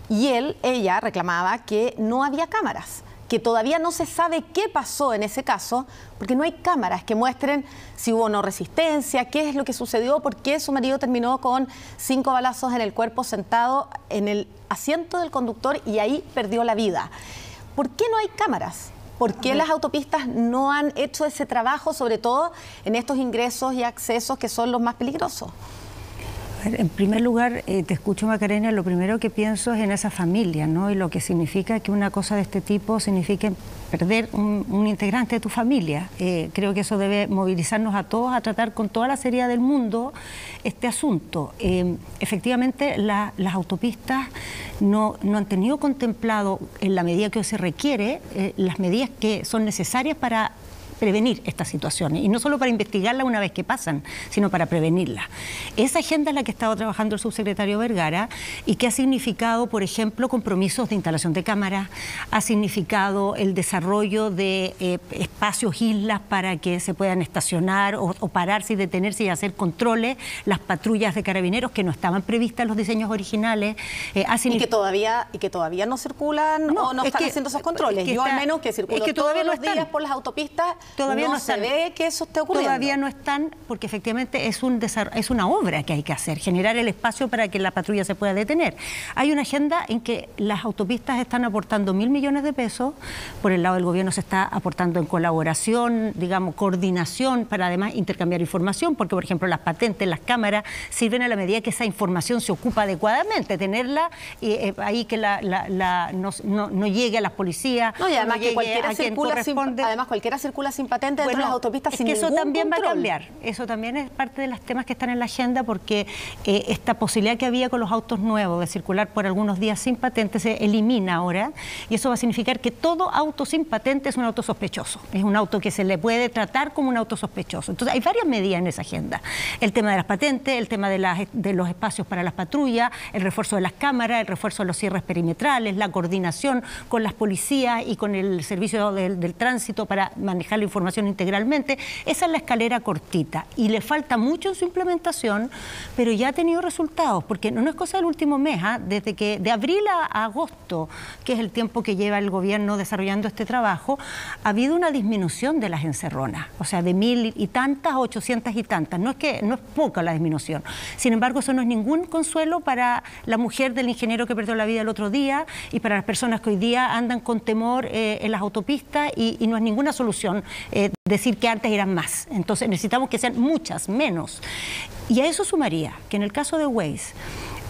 y ella reclamaba que no había cámaras, que todavía no se sabe qué pasó en ese caso, porque no hay cámaras que muestren si hubo o no resistencia, qué es lo que sucedió, por qué su marido terminó con 5 balazos en el cuerpo sentado en el asiento del conductor y ahí perdió la vida. ¿Por qué no hay cámaras? ¿Por qué las autopistas no han hecho ese trabajo, sobre todo en estos ingresos y accesos que son los más peligrosos? En primer lugar, te escucho, Macarena, lo primero que pienso es en esa familia, ¿no? Y lo que significa que una cosa de este tipo signifique perder un integrante de tu familia. Creo que eso debe movilizarnos a todos a tratar con toda la seriedad del mundo este asunto. Efectivamente, las autopistas no han tenido contemplado, en la medida que hoy se requiere, las medidas que son necesarias para prevenir estas situaciones, y no solo para investigarlas una vez que pasan, sino para prevenirlas. Esa agenda es la que ha estado trabajando el subsecretario Vergara y que ha significado, por ejemplo, compromisos de instalación de cámaras, ha significado el desarrollo de espacios, islas para que se puedan estacionar o pararse y detenerse y hacer controles, las patrullas de carabineros que no estaban previstas en los diseños originales. Y que todavía no circulan o no están haciendo esos controles. Yo al menos que circulo todos los días por las autopistas, todavía no se ve que eso esté ocurriendo. Todavía no están, porque efectivamente es una obra que hay que hacer, generar el espacio para que la patrulla se pueda detener. Hay una agenda en que las autopistas están aportando 1.000 millones de pesos, por el lado del gobierno se está aportando en colaboración, digamos, coordinación, para además intercambiar información, porque por ejemplo las patentes, las cámaras, sirven a la medida que esa información se ocupa adecuadamente, tenerla ahí que no llegue a las policías. No, y además que cualquiera circula sin patente dentro de las autopistas sin ningún eso también control. Va a cambiar. Eso también es parte de los temas que están en la agenda, porque esta posibilidad que había con los autos nuevos de circular por algunos días sin patente se elimina ahora, y eso va a significar que todo auto sin patente es un auto sospechoso. Es un auto que se le puede tratar como un auto sospechoso. Entonces hay varias medidas en esa agenda. El tema de las patentes, el tema de los espacios para las patrullas, el refuerzo de las cámaras, el refuerzo de los cierres perimetrales, la coordinación con las policías y con el servicio del tránsito para manejar la información integralmente. Esa es la escalera cortita y le falta mucho en su implementación, pero ya ha tenido resultados, porque no es cosa del último mes, desde que de abril a agosto, que es el tiempo que lleva el gobierno desarrollando este trabajo, ha habido una disminución de las encerronas, o sea, de 1.000 y tantas a 800 y tantas. No es poca la disminución. Sin embargo, eso no es ningún consuelo para la mujer del ingeniero que perdió la vida el otro día y para las personas que hoy día andan con temor en las autopistas, y no es ninguna solución decir que antes eran más. Entonces necesitamos que sean muchas menos. Y a eso sumaría que en el caso de Waze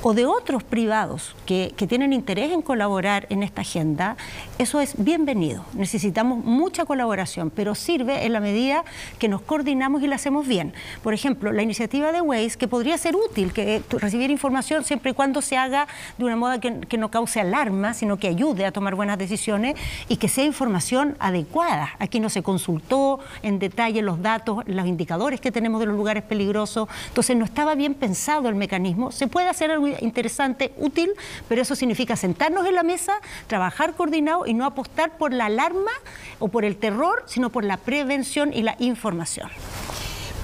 o de otros privados que tienen interés en colaborar en esta agenda, eso es bienvenido. Necesitamos mucha colaboración, pero sirve en la medida que nos coordinamos y la hacemos bien. Por ejemplo, la iniciativa de Waze, que podría ser útil, que recibir información siempre y cuando se haga de una moda que no cause alarma, sino que ayude a tomar buenas decisiones y que sea información adecuada. Aquí no se consultó en detalle los datos, los indicadores que tenemos de los lugares peligrosos, entonces no estaba bien pensado el mecanismo. Se puede hacer algo interesante, útil, pero eso significa sentarnos en la mesa, trabajar coordinado y no apostar por la alarma o por el terror, sino por la prevención y la información.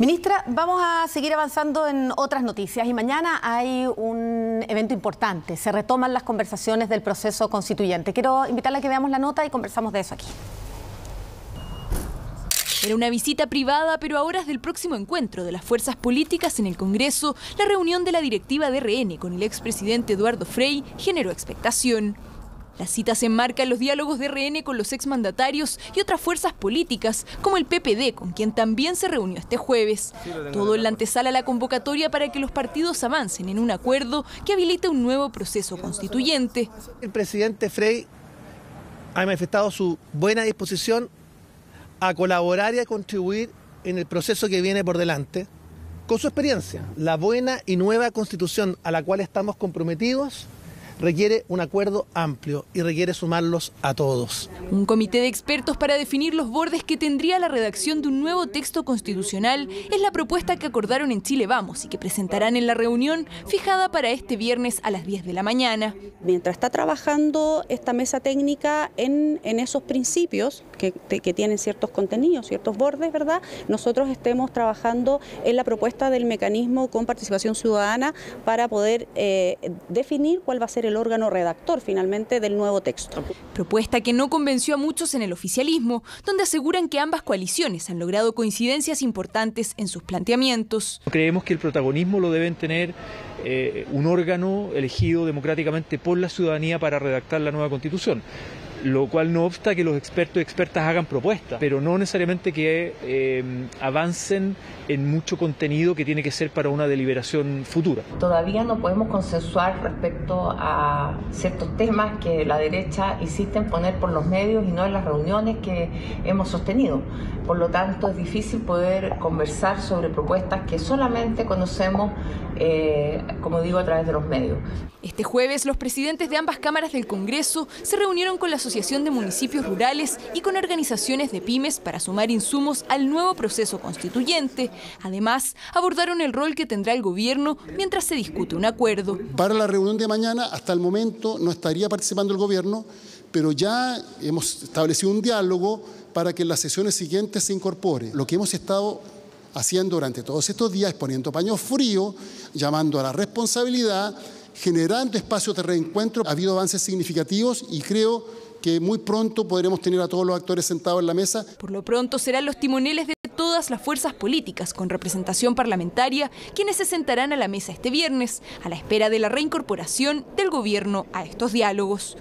Ministra, vamos a seguir avanzando en otras noticias y mañana hay un evento importante. Se retoman las conversaciones del proceso constituyente. Quiero invitarla a que veamos la nota y conversamos de eso aquí. Era una visita privada, pero a horas del próximo encuentro de las fuerzas políticas en el Congreso, la reunión de la directiva de RN con el expresidente Eduardo Frei generó expectación. La cita se enmarca en los diálogos de RN con los exmandatarios y otras fuerzas políticas, como el PPD, con quien también se reunió este jueves. Todo en la antesala a la convocatoria para que los partidos avancen en un acuerdo que habilite un nuevo proceso constituyente. El presidente Frei ha manifestado su buena disposición a colaborar y a contribuir en el proceso que viene por delante, con su experiencia. La buena y nueva constitución a la cual estamos comprometidos requiere un acuerdo amplio y requiere sumarlos a todos. Un comité de expertos para definir los bordes que tendría la redacción de un nuevo texto constitucional es la propuesta que acordaron en Chile Vamos y que presentarán en la reunión fijada para este viernes a las 10 de la mañana. Mientras está trabajando esta mesa técnica en esos principios que tienen ciertos contenidos, ciertos bordes, ¿verdad? Nosotros estemos trabajando en la propuesta del mecanismo con participación ciudadana para poder definir cuál va a ser el órgano redactor finalmente del nuevo texto. Propuesta que no convenció a muchos en el oficialismo, donde aseguran que ambas coaliciones han logrado coincidencias importantes en sus planteamientos. Creemos que el protagonismo lo deben tener un órgano elegido democráticamente por la ciudadanía para redactar la nueva Constitución. lo cual no obsta que los expertos y expertas hagan propuestas, pero no necesariamente que avancen en mucho contenido que tiene que ser para una deliberación futura. Todavía no podemos consensuar respecto a ciertos temas que la derecha insiste en poner por los medios y no en las reuniones que hemos sostenido. Por lo tanto, es difícil poder conversar sobre propuestas que solamente conocemos, como digo, a través de los medios. Este jueves, los presidentes de ambas cámaras del Congreso se reunieron con la Asociación de Municipios Rurales y con organizaciones de pymes para sumar insumos al nuevo proceso constituyente. Además, abordaron el rol que tendrá el gobierno mientras se discute un acuerdo. Para la reunión de mañana, hasta el momento, no estaría participando el gobierno, pero ya hemos establecido un diálogo para que en las sesiones siguientes se incorpore. Lo que hemos estado haciendo durante todos estos días es poniendo paños fríos, llamando a la responsabilidad, generando espacios de reencuentro. Ha habido avances significativos y creo que muy pronto podremos tener a todos los actores sentados en la mesa. Por lo pronto serán los timoneles de todas las fuerzas políticas con representación parlamentaria quienes se sentarán a la mesa este viernes, a la espera de la reincorporación del gobierno a estos diálogos.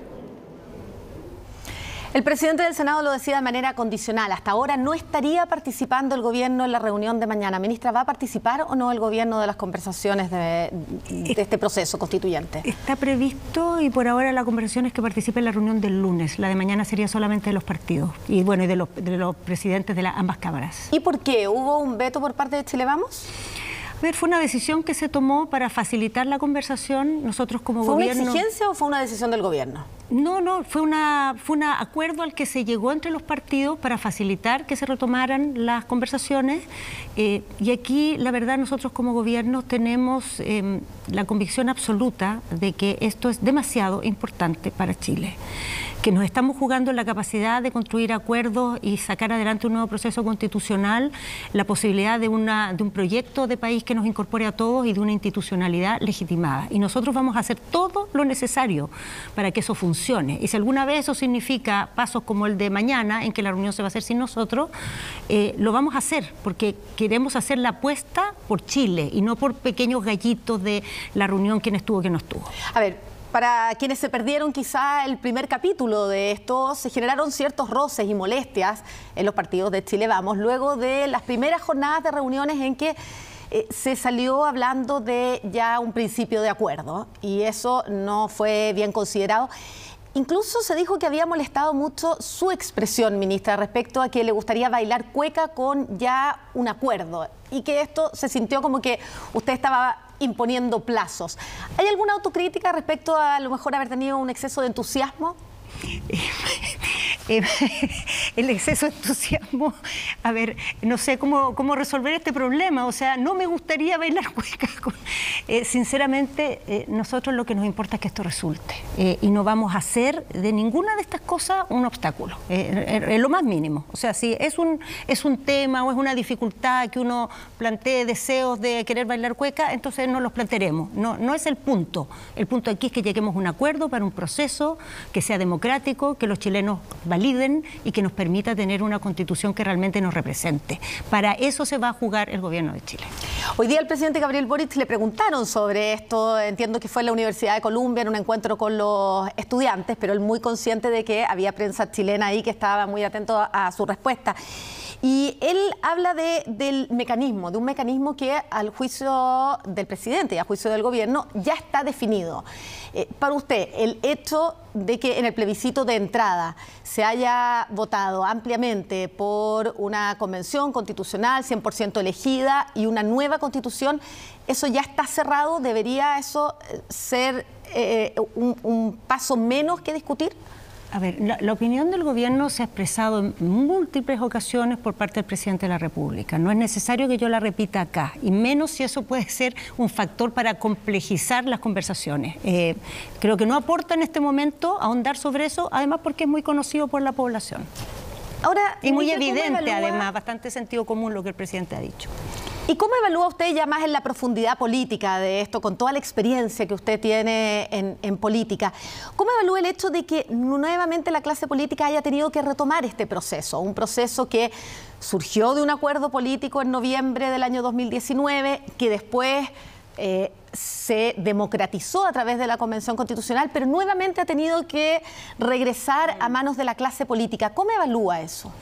El presidente del Senado lo decía de manera condicional. Hasta ahora no estaría participando el gobierno en la reunión de mañana. Ministra, ¿va a participar o no el gobierno de las conversaciones de este proceso constituyente? Está previsto y por ahora la conversación es que participe en la reunión del lunes. La de mañana sería solamente de los partidos y bueno, y de los presidentes de ambas cámaras. ¿Y por qué? ¿Hubo un veto por parte de Chile Vamos? A ver, fue una decisión que se tomó para facilitar la conversación. Nosotros como gobierno... ¿Fue una exigencia o fue una decisión del gobierno? No, fue un acuerdo al que se llegó entre los partidos para facilitar que se retomaran las conversaciones. Y aquí, la verdad, nosotros como gobierno tenemos la convicción absoluta de que esto es demasiado importante para Chile, que nos estamos jugando la capacidad de construir acuerdos y sacar adelante un nuevo proceso constitucional, la posibilidad de un proyecto de país que nos incorpore a todos y de una institucionalidad legitimada. Y nosotros vamos a hacer todo lo necesario para que eso funcione. Y si alguna vez eso significa pasos como el de mañana, en que la reunión se va a hacer sin nosotros, lo vamos a hacer, porque queremos hacer la apuesta por Chile y no por pequeños gallitos de la reunión, quién estuvo, quién no estuvo. A ver, para quienes se perdieron quizá el primer capítulo de esto, se generaron ciertos roces y molestias en los partidos de Chile Vamos, luego de las primeras jornadas de reuniones en que se salió hablando de ya un principio de acuerdo y eso no fue bien considerado. Incluso se dijo que había molestado mucho su expresión, ministra, respecto a que le gustaría bailar cueca con ya un acuerdo y que esto se sintió como que usted estaba imponiendo plazos. ¿Hay alguna autocrítica respecto a lo mejor haber tenido un exceso de entusiasmo? El exceso de entusiasmo, a ver, no sé cómo resolver este problema, o sea, no me gustaría bailar cueca. Sinceramente, nosotros lo que nos importa es que esto resulte y no vamos a hacer de ninguna de estas cosas un obstáculo, en lo más mínimo. O sea, si es un tema o es una dificultad que uno plantee deseos de querer bailar cueca, entonces no los plantearemos. No es el punto. El punto aquí es que lleguemos a un acuerdo para un proceso que sea democrático, que los chilenos validen y que nos permita tener una constitución que realmente nos represente. Para eso se va a jugar el gobierno de Chile. Hoy día al presidente Gabriel Boric le preguntaron sobre esto, entiendo que fue en la Universidad de Columbia en un encuentro con los estudiantes, pero él muy consciente de que había prensa chilena ahí que estaba muy atento a su respuesta. Y él habla del mecanismo, de un mecanismo que al juicio del presidente y al juicio del gobierno ya está definido. Para usted, el hecho de que en el plebiscito de entrada se haya votado ampliamente por una convención constitucional 100% elegida y una nueva constitución, ¿eso ya está cerrado? ¿Debería eso ser un paso menos que discutir? A ver, la opinión del gobierno se ha expresado en múltiples ocasiones por parte del presidente de la República. No es necesario que yo la repita acá, y menos si eso puede ser un factor para complejizar las conversaciones. Creo que no aporta en este momento ahondar sobre eso, además porque es muy conocido por la población. Ahora, y muy evidente, además, bastante sentido común lo que el presidente ha dicho. ¿Y cómo evalúa usted ya más en la profundidad política de esto, con toda la experiencia que usted tiene en política? ¿Cómo evalúa el hecho de que nuevamente la clase política haya tenido que retomar este proceso? Un proceso que surgió de un acuerdo político en noviembre del año 2019, que después se democratizó a través de la Convención Constitucional, pero nuevamente ha tenido que regresar a manos de la clase política. ¿Cómo evalúa eso?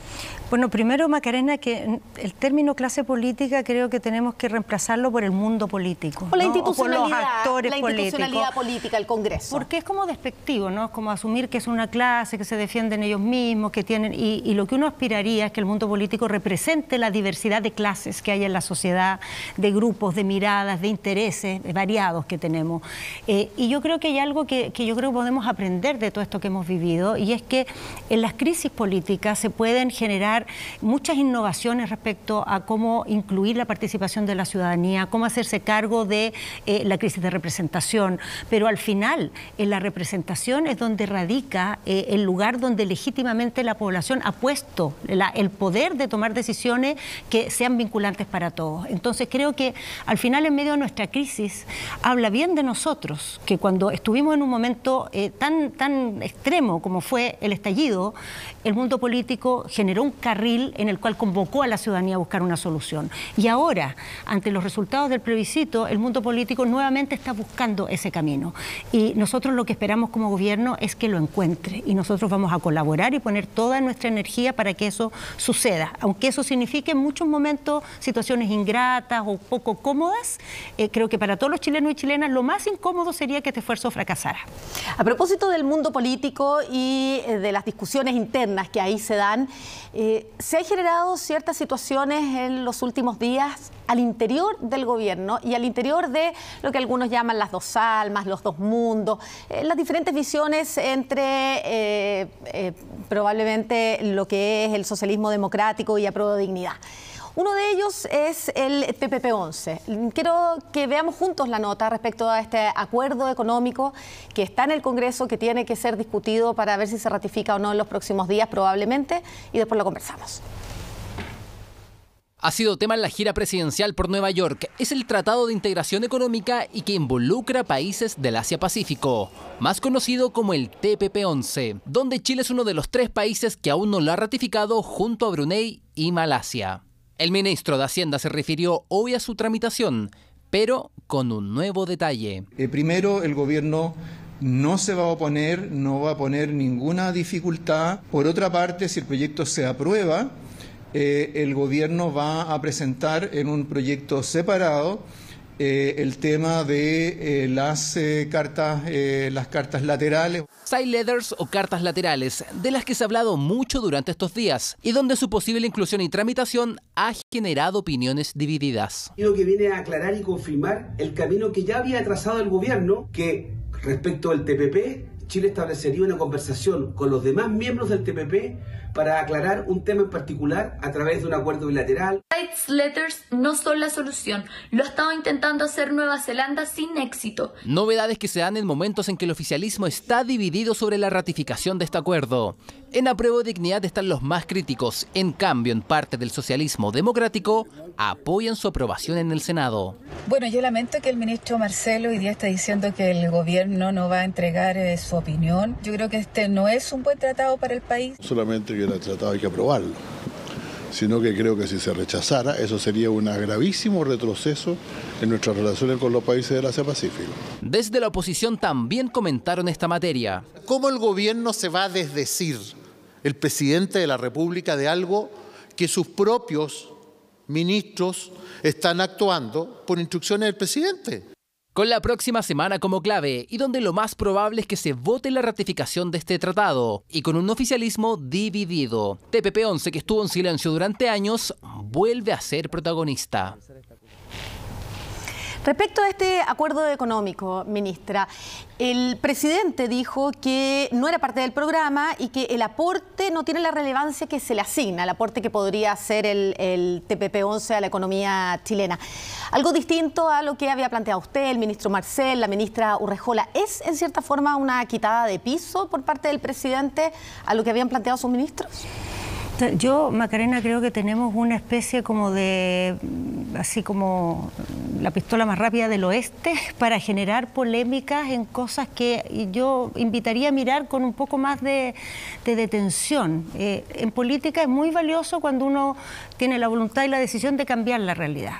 Bueno, primero, Macarena, que el término clase política creo que tenemos que reemplazarlo por el mundo político. Por la ¿no? institucionalidad, o por los actores institucionalidad política, el Congreso. Porque es como despectivo, ¿no? Es como asumir que es una clase, que se defienden ellos mismos, que tienen... Y lo que uno aspiraría es que el mundo político represente la diversidad de clases que hay en la sociedad, de grupos, de miradas, de intereses variados que tenemos. Y yo creo que hay algo que yo creo que podemos aprender de todo esto que hemos vivido, y es que en las crisis políticas se pueden generar muchas innovaciones respecto a cómo incluir la participación de la ciudadanía, cómo hacerse cargo de la crisis de representación, pero al final en la representación es donde radica el lugar donde legítimamente la población ha puesto el poder de tomar decisiones que sean vinculantes para todos. Entonces creo que al final, en medio de nuestra crisis, habla bien de nosotros, que cuando estuvimos en un momento tan extremo como fue el estallido, el mundo político generó un carril en el cual convocó a la ciudadanía a buscar una solución. Y ahora, ante los resultados del plebiscito, el mundo político nuevamente está buscando ese camino. Y nosotros lo que esperamos como gobierno es que lo encuentre. Y nosotros vamos a colaborar y poner toda nuestra energía para que eso suceda. Aunque eso signifique en muchos momentos situaciones ingratas o poco cómodas, creo que para todos los chilenos y chilenas lo más incómodo sería que este esfuerzo fracasara. A propósito del mundo político y de las discusiones internas que ahí se dan, se han generado ciertas situaciones en los últimos días al interior del gobierno y al interior de lo que algunos llaman las dos almas, los dos mundos, las diferentes visiones entre probablemente lo que es el socialismo democrático y Apruebo Dignidad. Uno de ellos es el TPP-11. Quiero que veamos juntos la nota respecto a este acuerdo económico que está en el Congreso, que tiene que ser discutido para ver si se ratifica o no en los próximos días probablemente, y después lo conversamos. Ha sido tema en la gira presidencial por Nueva York. Es el Tratado de Integración Económica y que involucra países del Asia-Pacífico, más conocido como el TPP-11, donde Chile es uno de los 3 países que aún no lo ha ratificado junto a Brunei y Malasia. El ministro de Hacienda se refirió hoy a su tramitación, pero con un nuevo detalle. Primero, el gobierno no se va a oponer, no va a poner ninguna dificultad. Por otra parte, si el proyecto se aprueba, el gobierno va a presentar en un proyecto separado el tema de las cartas laterales. Side letters o cartas laterales, de las que se ha hablado mucho durante estos días y donde su posible inclusión y tramitación ha generado opiniones divididas. Lo que viene a aclarar y confirmar el camino que ya había trazado el gobierno, que respecto al TPP, Chile establecería una conversación con los demás miembros del TPP para aclarar un tema en particular a través de un acuerdo bilateral. Side letters no son la solución. Lo ha estado intentando hacer Nueva Zelanda sin éxito. Novedades que se dan en momentos en que el oficialismo está dividido sobre la ratificación de este acuerdo. En Apruebo Dignidad están los más críticos. En cambio, en parte del socialismo democrático apoyan su aprobación en el Senado. Bueno, yo lamento que el ministro Marcelo hoy día está diciendo que el gobierno no va a entregar su opinión. Yo creo que este no es un buen tratado para el país. Solamente que el tratado hay que aprobarlo, sino que creo que si se rechazara, eso sería un gravísimo retroceso en nuestras relaciones con los países del Asia-Pacífico. Desde la oposición también comentaron esta materia. ¿Cómo el gobierno se va a desdecir, el presidente de la República, de algo que sus propios ministros están actuando por instrucciones del presidente? Con la próxima semana como clave y donde lo más probable es que se vote la ratificación de este tratado y con un oficialismo dividido. TPP-11, que estuvo en silencio durante años, vuelve a ser protagonista. Respecto a este acuerdo económico, ministra, el presidente dijo que no era parte del programa y que el aporte no tiene la relevancia que se le asigna, el aporte que podría hacer el TPP-11 a la economía chilena. Algo distinto a lo que había planteado usted, el ministro Marcel, la ministra Urrejola. ¿Es en cierta forma una quitada de piso por parte del presidente a lo que habían planteado sus ministros? Yo, Macarena, creo que tenemos una especie como de, así como la pistola más rápida del oeste para generar polémicas en cosas que yo invitaría a mirar con un poco más de detención. En política es muy valioso cuando uno tiene la voluntad y la decisión de cambiar la realidad.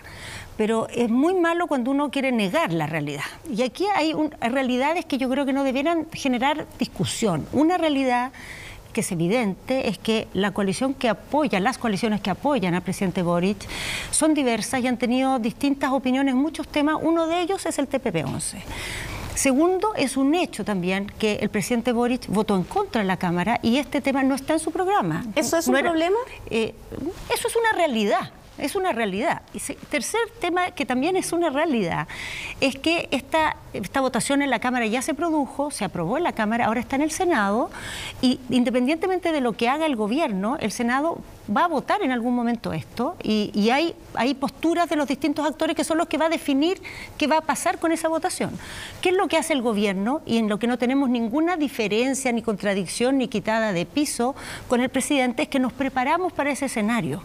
pero es muy malo cuando uno quiere negar la realidad. Y aquí hay realidades que yo creo que no debieran generar discusión. Una realidad que es evidente es que la coalición que apoya, las coaliciones que apoyan al presidente Boric son diversas y han tenido distintas opiniones en muchos temas. Uno de ellos es el TPP-11. Segundo, es un hecho también que el presidente Boric votó en contra de la Cámara y este tema no está en su programa. ¿Eso es un problema? Eso es una realidad. Es una realidad. Y tercer tema que también es una realidad es que esta votación en la Cámara ya se produjo, se aprobó en la Cámara, ahora está en el Senado y independientemente de lo que haga el gobierno, el Senado va a votar en algún momento esto y hay posturas de los distintos actores que son los que va a definir qué va a pasar con esa votación. ¿Qué es lo que hace el gobierno y en lo que no tenemos ninguna diferencia, ni contradicción, ni quitada de piso con el presidente? Es que nos preparamos para ese escenario.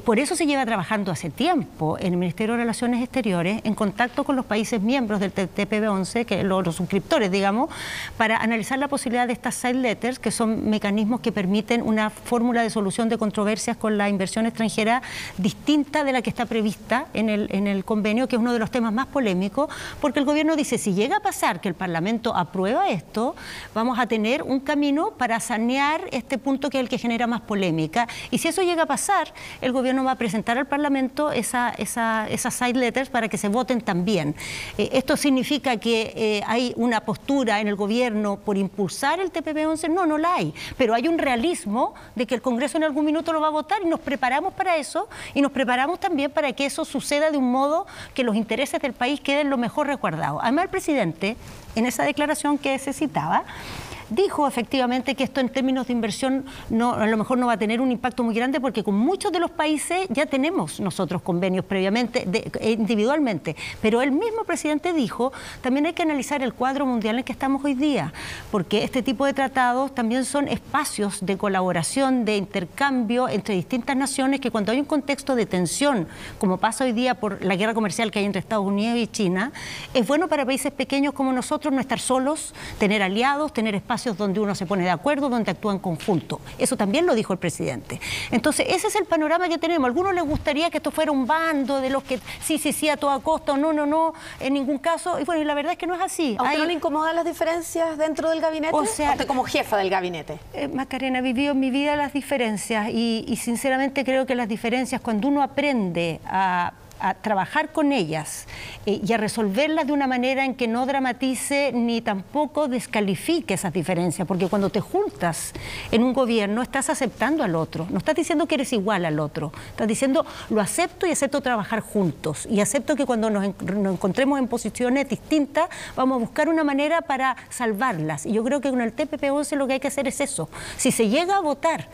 Por eso se lleva trabajando hace tiempo en el Ministerio de Relaciones Exteriores en contacto con los países miembros del TPP-11, que los suscriptores, digamos, para analizar la posibilidad de estas side letters, que son mecanismos que permiten una fórmula de solución de controversias con la inversión extranjera distinta de la que está prevista en el convenio, que es uno de los temas más polémicos, porque el gobierno dice, si llega a pasar que el Parlamento aprueba esto, vamos a tener un camino para sanear este punto que es el que genera más polémica, y si eso llega a pasar, el gobierno va a presentar al Parlamento esas side letters para que se voten también. ¿Esto significa que hay una postura en el gobierno por impulsar el TPP-11? No, no la hay, pero hay un realismo de que el Congreso en algún minuto lo va a votar y nos preparamos para eso y nos preparamos también para que eso suceda de un modo que los intereses del país queden lo mejor resguardados. Además, el presidente, en esa declaración que se citaba, dijo efectivamente que esto en términos de inversión a lo mejor no va a tener un impacto muy grande porque con muchos de los países ya tenemos nosotros convenios previamente, individualmente. Pero el mismo presidente dijo, también hay que analizar el cuadro mundial en que estamos hoy día, porque este tipo de tratados también son espacios de colaboración, de intercambio entre distintas naciones que cuando hay un contexto de tensión, como pasa hoy día por la guerra comercial que hay entre Estados Unidos y China, es bueno para países pequeños como nosotros no estar solos, tener aliados, tener espacios donde uno se pone de acuerdo, donde actúa en conjunto. Eso también lo dijo el presidente. Entonces, ese es el panorama que tenemos. A algunos les gustaría que esto fuera un bando de los que sí, a toda costa, o no, en ningún caso. Y bueno, y la verdad es que no es así. ¿A usted no le incomodan las diferencias dentro del gabinete? O sea, usted como jefa del gabinete. Macarena, he vivido en mi vida las diferencias y sinceramente creo que las diferencias, cuando uno aprende a trabajar con ellas y a resolverlas de una manera en que no dramatice ni tampoco descalifique esas diferencias, porque cuando te juntas en un gobierno estás aceptando al otro, no estás diciendo que eres igual al otro, estás diciendo lo acepto y acepto trabajar juntos y acepto que cuando nos encontremos en posiciones distintas vamos a buscar una manera para salvarlas, y yo creo que con el TPP-11 lo que hay que hacer es eso. Si se llega a votar,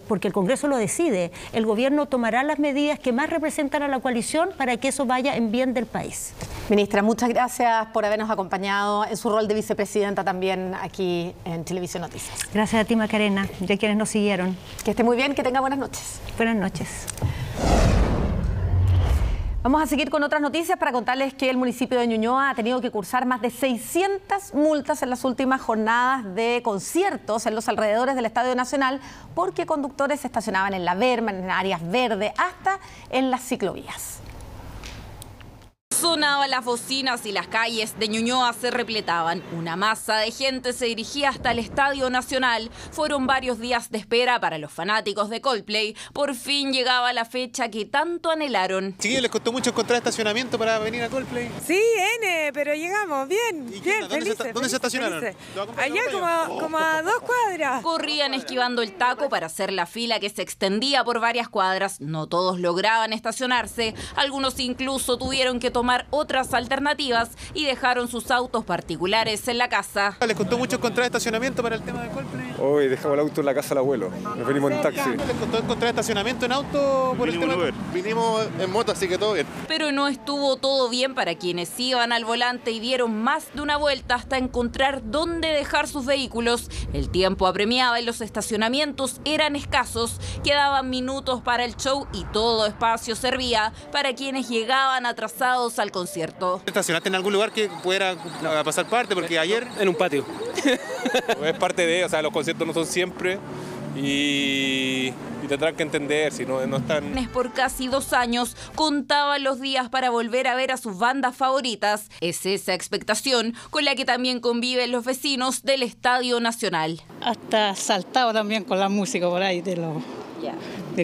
porque el Congreso lo decide, el gobierno tomará las medidas que más representan a la coalición para que eso vaya en bien del país. Ministra, muchas gracias por habernos acompañado en su rol de vicepresidenta también aquí en Televisión Noticias. Gracias a ti, Macarena, y a quienes nos siguieron. Que esté muy bien, que tenga buenas noches. Buenas noches. Vamos a seguir con otras noticias para contarles que el municipio de Ñuñoa ha tenido que cursar más de 600 multas en las últimas jornadas de conciertos en los alrededores del Estadio Nacional porque conductores se estacionaban en la verma, en áreas verdes, hasta en las ciclovías. Sonaban las bocinas y las calles de Ñuñoa se repletaban. Una masa de gente se dirigía hasta el Estadio Nacional. Fueron varios días de espera para los fanáticos de Coldplay. Por fin llegaba la fecha que tanto anhelaron. Chiquillos, ¿les costó mucho encontrar estacionamiento para venir a Coldplay? Sí, pero llegamos bien, bien, ¿Dónde se estacionaron? Allá como a 2 cuadras. Corrían esquivando el taco para hacer la fila que se extendía por varias cuadras. No todos lograban estacionarse. Algunos incluso tuvieron que tomar otras alternativas y dejaron sus autos particulares en la casa. ¿Les costó mucho encontrar estacionamiento para el tema de Coldplay? Hoy dejamos el auto en la casa del abuelo, nos venimos en taxi. ¿Les costó encontrar estacionamiento en auto por el tema? Vinimos en moto, así que todo bien. Pero no estuvo todo bien para quienes iban al volante y dieron más de una vuelta hasta encontrar dónde dejar sus vehículos. El tiempo apremiaba y los estacionamientos eran escasos. Quedaban minutos para el show y todo espacio servía para quienes llegaban atrasados al concierto. ¿Estacionaste en algún lugar que pudiera pasar parte? Porque ayer... En un patio. Es parte de, o sea, los conciertos no son siempre, y tendrán que entender si no están... Por casi 2 años contaban los días para volver a ver a sus bandas favoritas. Es esa expectación con la que también conviven los vecinos del Estadio Nacional. Hasta saltado también con la música por ahí de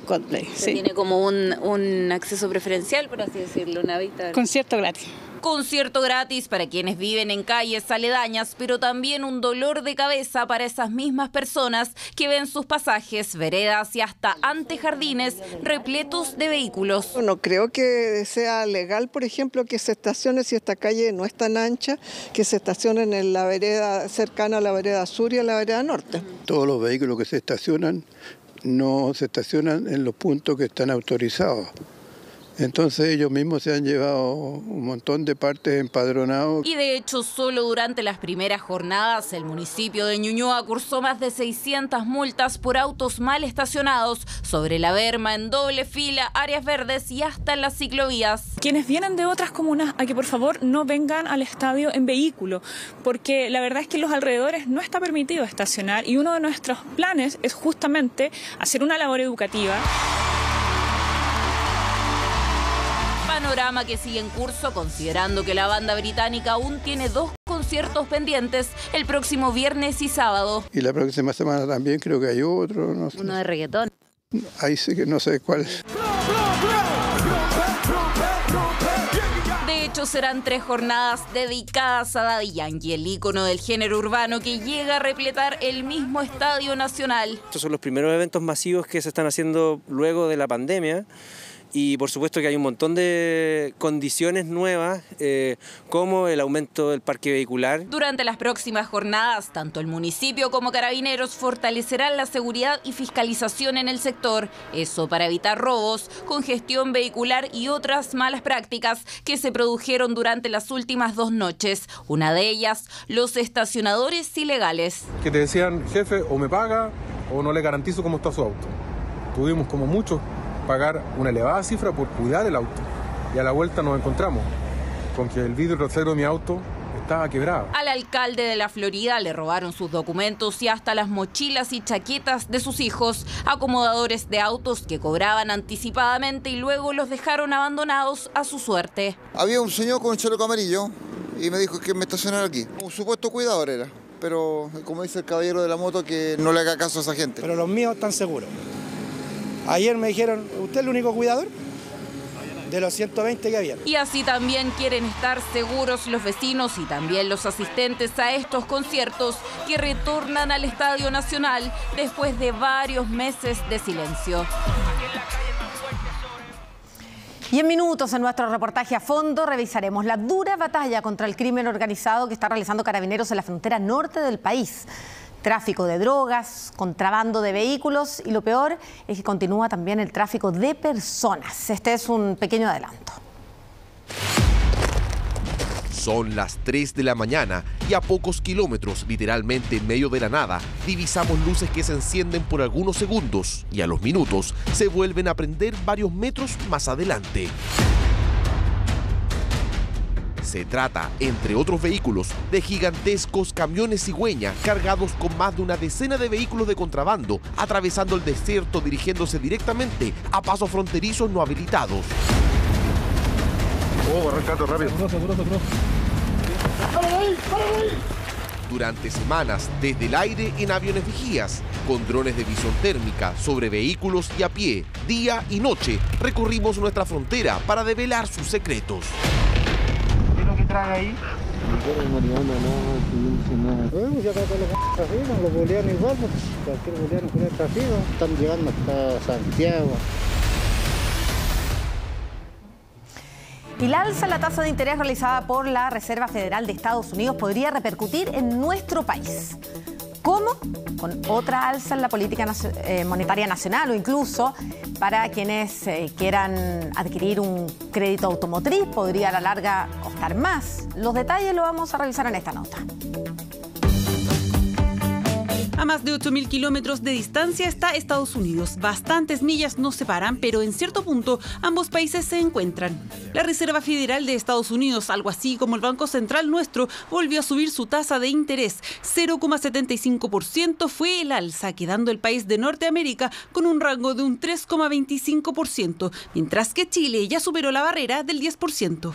Coldplay. Sí. Tiene como un acceso preferencial, por así decirlo, una vista. Concierto gratis. Concierto gratis para quienes viven en calles aledañas, pero también un dolor de cabeza para esas mismas personas que ven sus pasajes, veredas y hasta antejardines repletos de vehículos. No creo que sea legal, por ejemplo, que se estacione, si esta calle no es tan ancha, que se estacionen en la vereda cercana a la vereda sur y a la vereda norte. Todos los vehículos que se estacionan no se estacionan en los puntos que están autorizados. Entonces ellos mismos se han llevado un montón de partes empadronados. Y de hecho, solo durante las primeras jornadas, el municipio de Ñuñoa cursó más de 600 multas por autos mal estacionados sobre la berma, en doble fila, áreas verdes y hasta en las ciclovías. Quienes vienen de otras comunas, a que por favor no vengan al estadio en vehículo, porque la verdad es que en los alrededores no está permitido estacionar y uno de nuestros planes es justamente hacer una labor educativa. Panorama que sigue en curso, considerando que la banda británica aún tiene 2 conciertos pendientes el próximo viernes y sábado. Y la próxima semana también creo que hay otro. No sé. Uno de reggaetón. Ahí sí que no sé cuál es. De hecho, serán 3 jornadas dedicadas a Daddy Yankee, el ícono del género urbano que llega a repletar el mismo Estadio Nacional. Estos son los primeros eventos masivos que se están haciendo luego de la pandemia. Y por supuesto que hay un montón de condiciones nuevas, como el aumento del parque vehicular. Durante las próximas jornadas, tanto el municipio como Carabineros fortalecerán la seguridad y fiscalización en el sector. Eso para evitar robos, congestión vehicular y otras malas prácticas que se produjeron durante las últimas 2 noches. Una de ellas, los estacionadores ilegales. Que te decían, jefe, o me paga o no le garantizo cómo está su auto. Tuvimos como muchos pagar una elevada cifra por cuidar el auto. Y a la vuelta nos encontramos con que el vidrio trasero de mi auto estaba quebrado. Al alcalde de la Florida le robaron sus documentos y hasta las mochilas y chaquetas de sus hijos, acomodadores de autos que cobraban anticipadamente y luego los dejaron abandonados a su suerte. Había un señor con un chaleco amarillo y me dijo que me estacionara aquí. Un supuesto cuidador era, pero como dice el caballero de la moto, que no le haga caso a esa gente. Pero los míos están seguros. Ayer me dijeron, ¿usted es el único cuidador? De los 120 que había. Y así también quieren estar seguros los vecinos y también los asistentes a estos conciertos que retornan al Estadio Nacional después de varios meses de silencio. Y en minutos, en nuestro reportaje a fondo, revisaremos la dura batalla contra el crimen organizado que está realizando Carabineros en la frontera norte del país. Tráfico de drogas, contrabando de vehículos y lo peor es que continúa también el tráfico de personas. Este es un pequeño adelanto. Son las 3 de la mañana y a pocos kilómetros, literalmente en medio de la nada, divisamos luces que se encienden por algunos segundos y a los minutos se vuelven a prender varios metros más adelante. Se trata, entre otros vehículos, de gigantescos camiones cigüeña cargados con más de una decena de vehículos de contrabando, atravesando el desierto dirigiéndose directamente a pasos fronterizos no habilitados. Oh, arrancando rápido. Durante semanas, desde el aire en aviones vigías, con drones de visión térmica, sobre vehículos y a pie, día y noche, recorrimos nuestra frontera para develar sus secretos. ¿Qué trae ahí? Ya acá los bolivianos igual, cualquier boliviano con el tráfico, están llegando hasta Santiago. Y la alza en la tasa de interés realizada por la Reserva Federal de Estados Unidos podría repercutir en nuestro país. ¿Cómo? Con otra alza en la política monetaria nacional o incluso para quienes quieran adquirir un crédito automotriz podría a la larga costar más. Los detalles los vamos a revisar en esta nota. A más de 8.000 kilómetros de distancia está Estados Unidos. Bastantes millas nos separan, pero en cierto punto ambos países se encuentran. La Reserva Federal de Estados Unidos, algo así como el Banco Central nuestro, volvió a subir su tasa de interés. 0,75% fue el alza, quedando el país de Norteamérica con un rango de un 3,25%, mientras que Chile ya superó la barrera del 10%.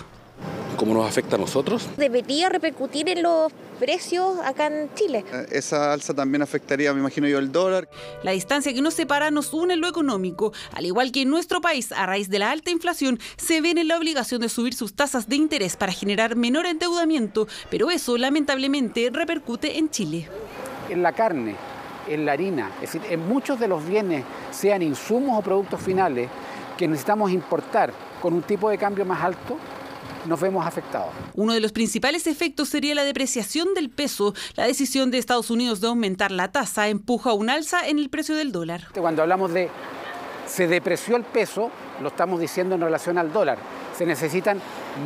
¿Cómo nos afecta a nosotros? Debería repercutir en los precios acá en Chile. Esa alza también afectaría, me imagino yo, el dólar. La distancia que nos separa nos une en lo económico. Al igual que en nuestro país, a raíz de la alta inflación, se ven en la obligación de subir sus tasas de interés para generar menor endeudamiento, pero eso lamentablemente repercute en Chile. En la carne, en la harina, es decir, en muchos de los bienes, sean insumos o productos finales, que necesitamos importar con un tipo de cambio más alto, nos vemos afectados. Uno de los principales efectos sería la depreciación del peso. La decisión de Estados Unidos de aumentar la tasa empuja un alza en el precio del dólar. Cuando hablamos de se depreció el peso, lo estamos diciendo en relación al dólar. Se necesitan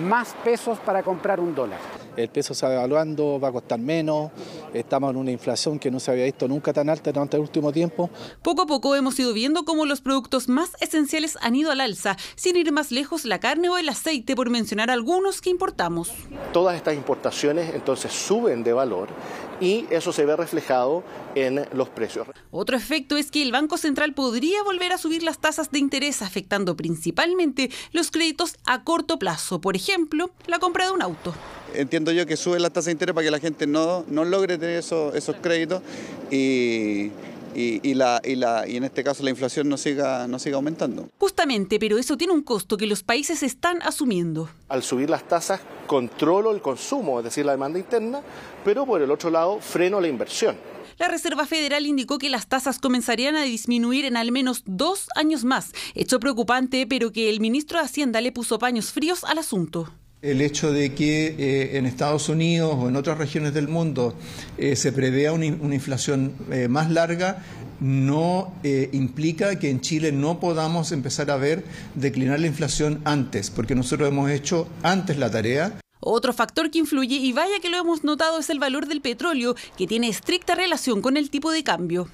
más pesos para comprar un dólar. El peso se va devaluando, va a costar menos, estamos en una inflación que no se había visto nunca tan alta durante el último tiempo. Poco a poco hemos ido viendo cómo los productos más esenciales han ido al alza, sin ir más lejos la carne o el aceite, por mencionar algunos que importamos. Todas estas importaciones entonces suben de valor y eso se ve reflejado en los precios. Otro efecto es que el Banco Central podría volver a subir las tasas de interés, afectando principalmente los créditos a corto plazo, por ejemplo, la compra de un auto. Entiendo yo que suben las tasas de interés para que la gente no logre tener esos créditos y en este caso la inflación no siga aumentando. Justamente, pero eso tiene un costo que los países están asumiendo. Al subir las tasas controlo el consumo, es decir, la demanda interna, pero por el otro lado freno la inversión. La Reserva Federal indicó que las tasas comenzarían a disminuir en al menos 2 años más. Hecho preocupante, pero que el ministro de Hacienda le puso paños fríos al asunto. El hecho de que en Estados Unidos o en otras regiones del mundo se prevea una inflación más larga no implica que en Chile no podamos empezar a ver declinar la inflación antes, porque nosotros hemos hecho antes la tarea. Otro factor que influye, y vaya que lo hemos notado, es el valor del petróleo, que tiene estricta relación con el tipo de cambio.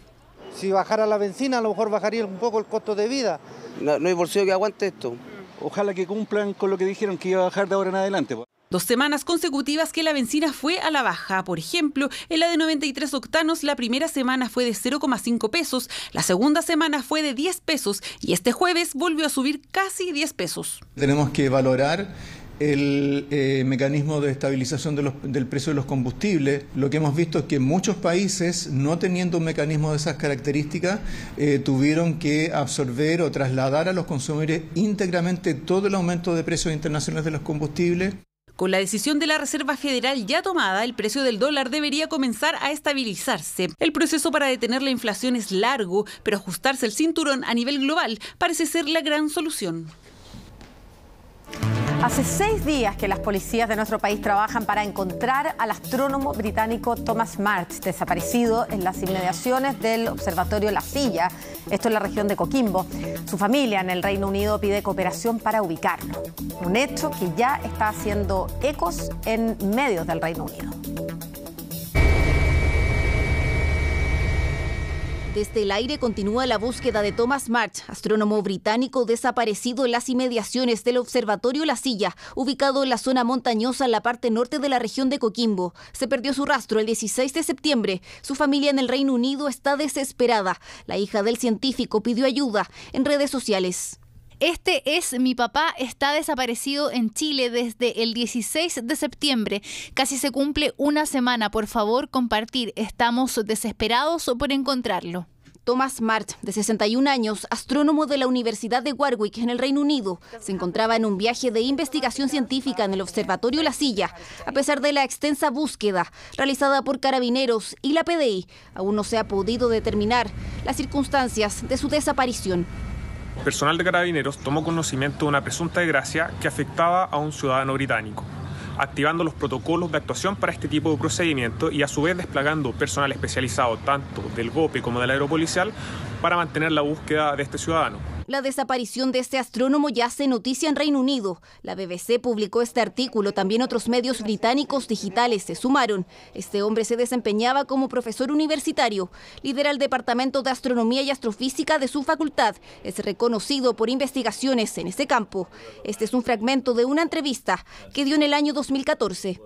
Si bajara la benzina, a lo mejor bajaría un poco el costo de vida. No hay bolsillo que aguante esto. Ojalá que cumplan con lo que dijeron que iba a bajar de ahora en adelante. 2 semanas consecutivas que la benzina fue a la baja. Por ejemplo, en la de 93 octanos, la primera semana fue de 0,5 pesos, la segunda semana fue de 10 pesos y este jueves volvió a subir casi 10 pesos. Tenemos que valorar el mecanismo de estabilización del precio de los combustibles. Lo que hemos visto es que muchos países, no teniendo un mecanismo de esas características, tuvieron que absorber o trasladar a los consumidores íntegramente todo el aumento de precios internacionales de los combustibles. Con la decisión de la Reserva Federal ya tomada, el precio del dólar debería comenzar a estabilizarse. El proceso para detener la inflación es largo, pero ajustarse el cinturón a nivel global parece ser la gran solución. Hace 6 días que las policías de nuestro país trabajan para encontrar al astrónomo británico Thomas March, desaparecido en las inmediaciones del observatorio La Silla, esto en la región de Coquimbo. Su familia en el Reino Unido pide cooperación para ubicarlo, un hecho que ya está haciendo ecos en medios del Reino Unido. Desde el aire continúa la búsqueda de Thomas March, astrónomo británico desaparecido en las inmediaciones del observatorio La Silla, ubicado en la zona montañosa en la parte norte de la región de Coquimbo. Se perdió su rastro el 16 de septiembre. Su familia en el Reino Unido está desesperada. La hija del científico pidió ayuda en redes sociales. Este es mi papá, está desaparecido en Chile desde el 16 de septiembre. Casi se cumple una semana. Por favor, compartir. Estamos desesperados por encontrarlo. Thomas March, de 61 años, astrónomo de la Universidad de Warwick, en el Reino Unido, se encontraba en un viaje de investigación científica en el observatorio La Silla. A pesar de la extensa búsqueda realizada por carabineros y la PDI, aún no se ha podido determinar las circunstancias de su desaparición. Personal de Carabineros tomó conocimiento de una presunta desgracia que afectaba a un ciudadano británico, activando los protocolos de actuación para este tipo de procedimiento y a su vez desplegando personal especializado tanto del GOPE como del aeropolicial para mantener la búsqueda de este ciudadano. La desaparición de este astrónomo ya hace noticia en Reino Unido. La BBC publicó este artículo, también otros medios británicos digitales se sumaron. Este hombre se desempeñaba como profesor universitario, lidera el Departamento de Astronomía y Astrofísica de su facultad. Es reconocido por investigaciones en ese campo. Este es un fragmento de una entrevista que dio en el año 2014.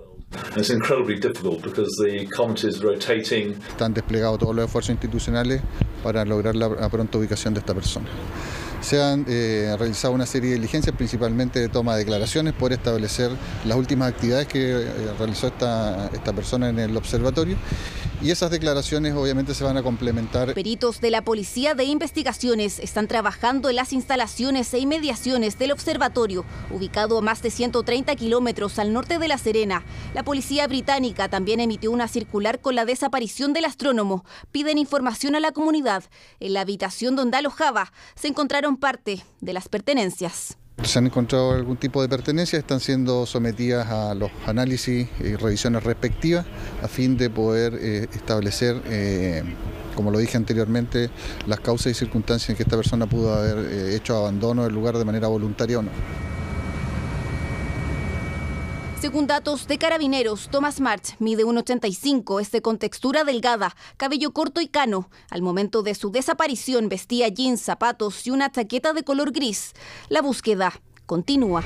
Están desplegados todos los esfuerzos institucionales para lograr la pronta ubicación de esta persona. Se han realizado una serie de diligencias, principalmente de toma de declaraciones, por establecer las últimas actividades que realizó esta persona en el observatorio, y esas declaraciones obviamente se van a complementar. Peritos de la Policía de Investigaciones están trabajando en las instalaciones e inmediaciones del observatorio, ubicado a más de 130 kilómetros al norte de La Serena. La policía británica también emitió una circular con la desaparición del astrónomo. Piden información a la comunidad. En la habitación donde alojaba se encontraron parte de las pertenencias. Se han encontrado algún tipo de pertenencias, están siendo sometidas a los análisis y revisiones respectivas a fin de poder establecer, como lo dije anteriormente, las causas y circunstancias en que esta persona pudo haber hecho abandono del lugar de manera voluntaria o no. Según datos de Carabineros, Thomas March mide 1,85, es de contextura delgada, cabello corto y cano. Al momento de su desaparición vestía jeans, zapatos y una chaqueta de color gris. La búsqueda continúa.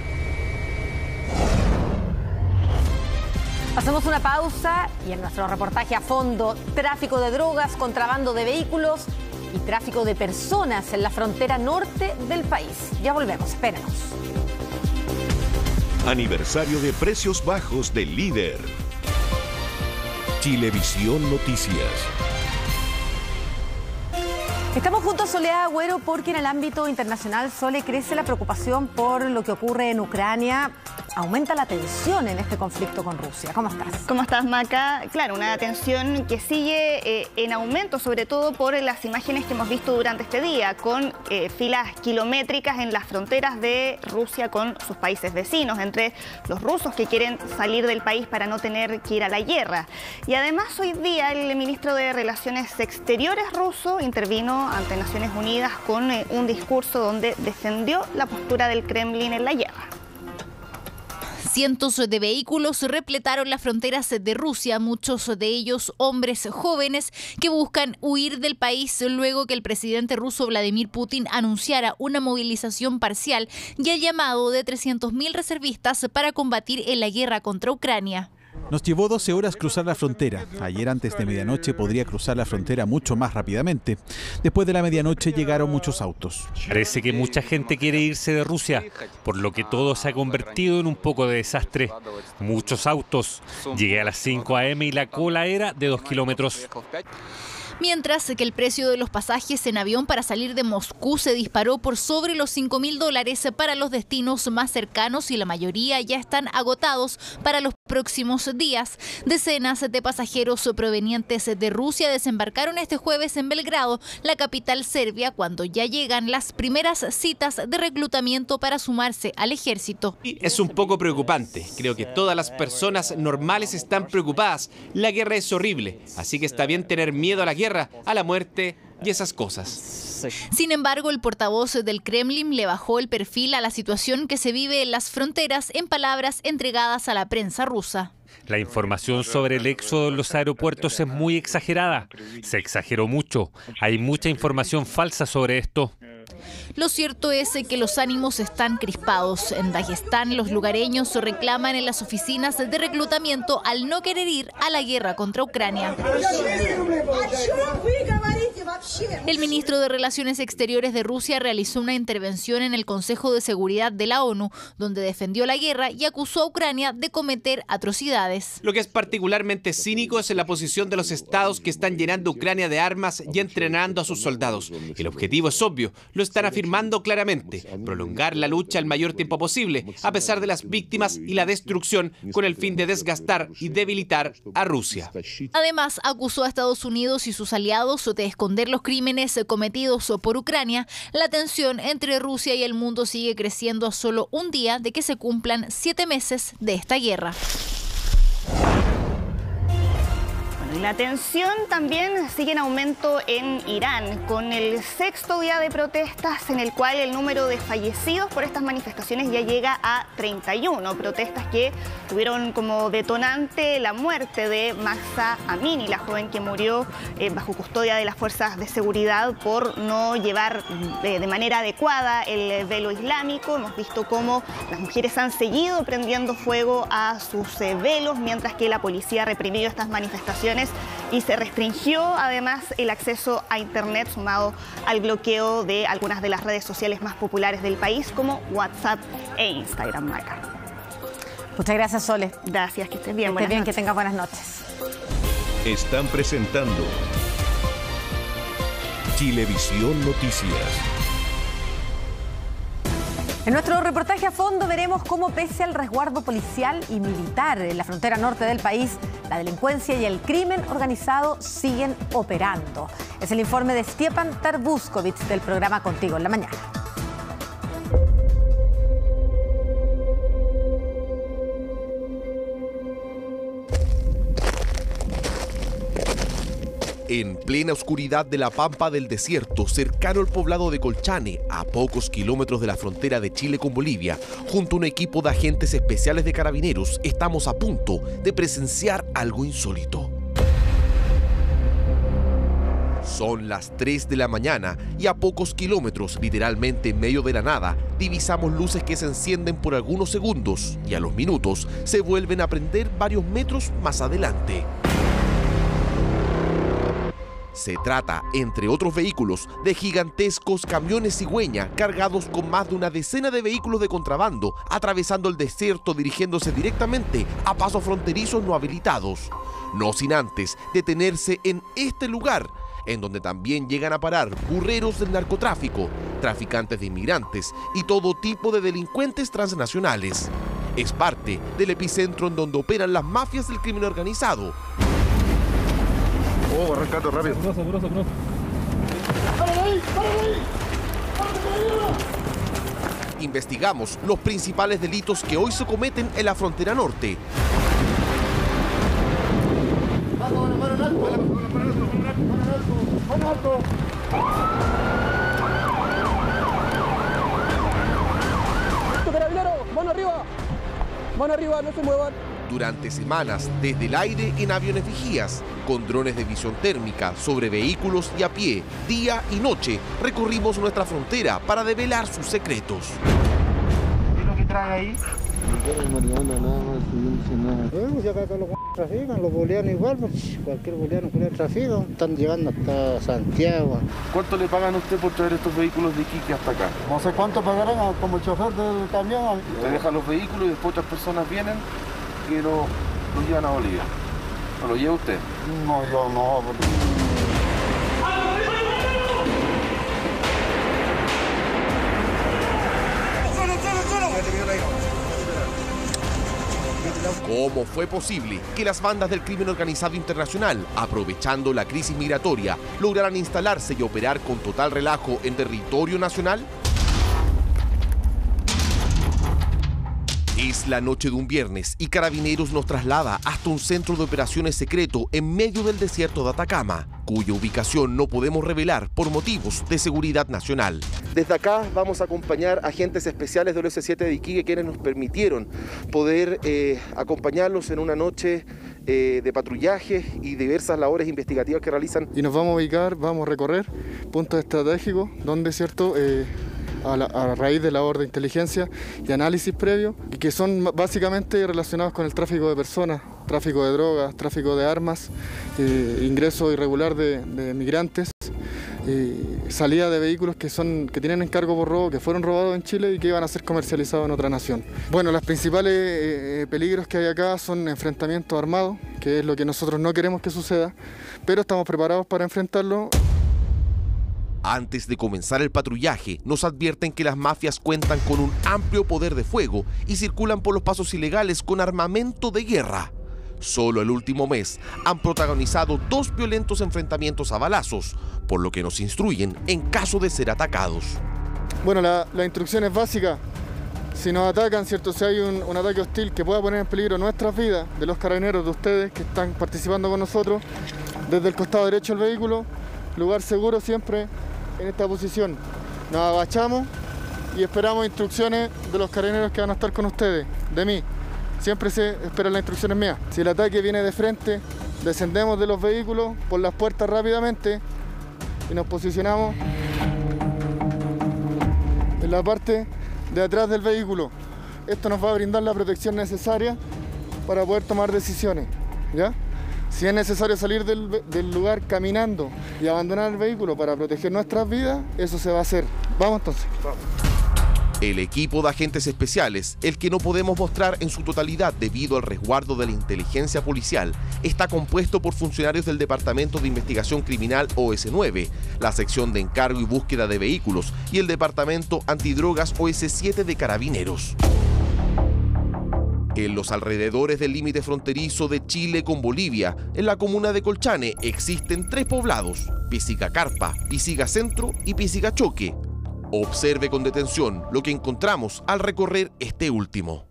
Hacemos una pausa y en nuestro reportaje a fondo, tráfico de drogas, contrabando de vehículos y tráfico de personas en la frontera norte del país. Ya volvemos, espérenos. Aniversario de precios bajos del Líder. Chilevisión Noticias. Estamos juntos, Soledad Agüero, porque en el ámbito internacional, Sole, crece la preocupación por lo que ocurre en Ucrania. Aumenta la tensión en este conflicto con Rusia. ¿Cómo estás? ¿Cómo estás, Maca? Claro, una tensión que sigue en aumento, sobre todo por las imágenes que hemos visto durante este día, con filas kilométricas en las fronteras de Rusia con sus países vecinos, entre los rusos que quieren salir del país para no tener que ir a la guerra. Y además hoy día el ministro de Relaciones Exteriores ruso intervino ante Naciones Unidas con un discurso donde defendió la postura del Kremlin en la guerra. Cientos de vehículos repletaron las fronteras de Rusia, muchos de ellos hombres jóvenes que buscan huir del país luego que el presidente ruso Vladimir Putin anunciara una movilización parcial y el llamado de 300.000 reservistas para combatir en la guerra contra Ucrania. Nos llevó 12 horas cruzar la frontera. Ayer antes de medianoche podría cruzar la frontera mucho más rápidamente. Después de la medianoche llegaron muchos autos. Parece que mucha gente quiere irse de Rusia, por lo que todo se ha convertido en un poco de desastre. Muchos autos. Llegué a las 5 a.m. y la cola era de 2 kilómetros. Mientras que el precio de los pasajes en avión para salir de Moscú se disparó por sobre los $5.000 para los destinos más cercanos y la mayoría ya están agotados para los próximos días. Decenas de pasajeros provenientes de Rusia desembarcaron este jueves en Belgrado, la capital serbia, cuando ya llegan las primeras citas de reclutamiento para sumarse al ejército. Es un poco preocupante. Creo que todas las personas normales están preocupadas. La guerra es horrible, así que está bien tener miedo a la guerra, a la muerte y esas cosas. Sin embargo, el portavoz del Kremlin le bajó el perfil a la situación que se vive en las fronteras en palabras entregadas a la prensa rusa. La información sobre el éxodo en los aeropuertos es muy exagerada. Se exageró mucho. Hay mucha información falsa sobre esto. Lo cierto es que los ánimos están crispados. En Dagestán, los lugareños reclaman en las oficinas de reclutamiento al no querer ir a la guerra contra Ucrania. El ministro de Relaciones Exteriores de Rusia realizó una intervención en el Consejo de Seguridad de la ONU, donde defendió la guerra y acusó a Ucrania de cometer atrocidades. Lo que es particularmente cínico es en la posición de los estados que están llenando Ucrania de armas y entrenando a sus soldados. El objetivo es obvio, lo están afirmando claramente: prolongar la lucha el mayor tiempo posible, a pesar de las víctimas y la destrucción, con el fin de desgastar y debilitar a Rusia. Además, acusó a Estados Unidos y sus aliados de esconder los crímenes cometidos por Ucrania. La tensión entre Rusia y el mundo sigue creciendo a solo un día de que se cumplan 7 meses de esta guerra. La tensión también sigue en aumento en Irán, con el 6º día de protestas en el cual el número de fallecidos por estas manifestaciones ya llega a 31. Protestas que tuvieron como detonante la muerte de Mahsa Amini, la joven que murió bajo custodia de las fuerzas de seguridad por no llevar de manera adecuada el velo islámico. Hemos visto cómo las mujeres han seguido prendiendo fuego a sus velos, mientras que la policía ha reprimido estas manifestaciones y se restringió además el acceso a internet, sumado al bloqueo de algunas de las redes sociales más populares del país como WhatsApp e Instagram, Maca. Muchas gracias, Sole. Gracias, que estés bien. Que estés bien, que tengas buenas noches. Están presentando Chilevisión Noticias. En nuestro reportaje a fondo veremos cómo, pese al resguardo policial y militar en la frontera norte del país, la delincuencia y el crimen organizado siguen operando. Es el informe de Stjepan Tarbuskovic del programa Contigo en la Mañana. En plena oscuridad de la pampa del desierto, cercano al poblado de Colchane, a pocos kilómetros de la frontera de Chile con Bolivia, junto a un equipo de agentes especiales de carabineros, estamos a punto de presenciar algo insólito. Son las 3 de la mañana y a pocos kilómetros, literalmente en medio de la nada, divisamos luces que se encienden por algunos segundos y a los minutos se vuelven a prender varios metros más adelante. Se trata, entre otros vehículos, de gigantescos camiones cigüeña cargados con más de una decena de vehículos de contrabando, atravesando el desierto dirigiéndose directamente a pasos fronterizos no habilitados. No sin antes detenerse en este lugar, en donde también llegan a parar burreros del narcotráfico, traficantes de inmigrantes y todo tipo de delincuentes transnacionales. Es parte del epicentro en donde operan las mafias del crimen organizado. Oh, rescato rápido. Investigamos los principales delitos que hoy se cometen en la frontera norte. Mano arriba, no se muevan. Durante semanas, desde el aire en aviones vigías, con drones de visión térmica, sobre vehículos y a pie, día y noche, recorrimos nuestra frontera para develar sus secretos. ¿Qué es lo que trae ahí? Marihuana, nada más, pues acá los trafican, los bolivianos igual, cualquier boliviano que trafica, están llegando hasta Santiago. ¿Cuánto le pagan a usted por traer estos vehículos de Iquique hasta acá? No sé cuánto pagarán como chofer del camión. Te dejan los vehículos y después otras personas vienen que lo llevan a Bolivia. ¿No lo lleva usted? No, yo no. ¿Cómo fue posible que las bandas del crimen organizado internacional, aprovechando la crisis migratoria, lograran instalarse y operar con total relajo en territorio nacional? Es la noche de un viernes y Carabineros nos traslada hasta un centro de operaciones secreto en medio del desierto de Atacama, cuya ubicación no podemos revelar por motivos de seguridad nacional. Desde acá vamos a acompañar agentes especiales del OS7 de Iquique, quienes nos permitieron poder acompañarlos en una noche de patrullaje y diversas labores investigativas que realizan. Y nos vamos a ubicar, vamos a recorrer puntos estratégicos donde, cierto, a raíz de labor de inteligencia y análisis previo, y que son básicamente relacionados con el tráfico de personas, tráfico de drogas, tráfico de armas, ingreso irregular de migrantes, salida de vehículos que tienen encargo por robo, que fueron robados en Chile y que iban a ser comercializados en otra nación. Bueno, los principales peligros que hay acá son enfrentamientos armados, que es lo que nosotros no queremos que suceda, pero estamos preparados para enfrentarlo. Antes de comenzar el patrullaje, nos advierten que las mafias cuentan con un amplio poder de fuego y circulan por los pasos ilegales con armamento de guerra. Solo el último mes han protagonizado 2 violentos enfrentamientos a balazos, por lo que nos instruyen en caso de ser atacados. Bueno, la instrucción es básica. Si nos atacan, ¿cierto? Si hay un ataque hostil que pueda poner en peligro nuestras vidas, de los carabineros, de ustedes que están participando con nosotros, desde el costado derecho del vehículo, lugar seguro siempre en esta posición. Nos agachamos y esperamos instrucciones de los carabineros que van a estar con ustedes, de mí. Siempre se esperan las instrucciones mías. Si el ataque viene de frente, descendemos de los vehículos por las puertas rápidamente y nos posicionamos en la parte de atrás del vehículo. Esto nos va a brindar la protección necesaria para poder tomar decisiones, ¿ya? Si es necesario salir del lugar caminando y abandonar el vehículo para proteger nuestras vidas, eso se va a hacer. Vamos entonces. Vamos. El equipo de agentes especiales, el que no podemos mostrar en su totalidad debido al resguardo de la inteligencia policial, está compuesto por funcionarios del Departamento de Investigación Criminal OS9, la sección de encargo y búsqueda de vehículos y el Departamento Antidrogas OS7 de Carabineros. En los alrededores del límite fronterizo de Chile con Bolivia, en la comuna de Colchane, existen 3 poblados: Pisica-Carpa, Pisica-Centro y Pisica-Choque. Observe con detención lo que encontramos al recorrer este último.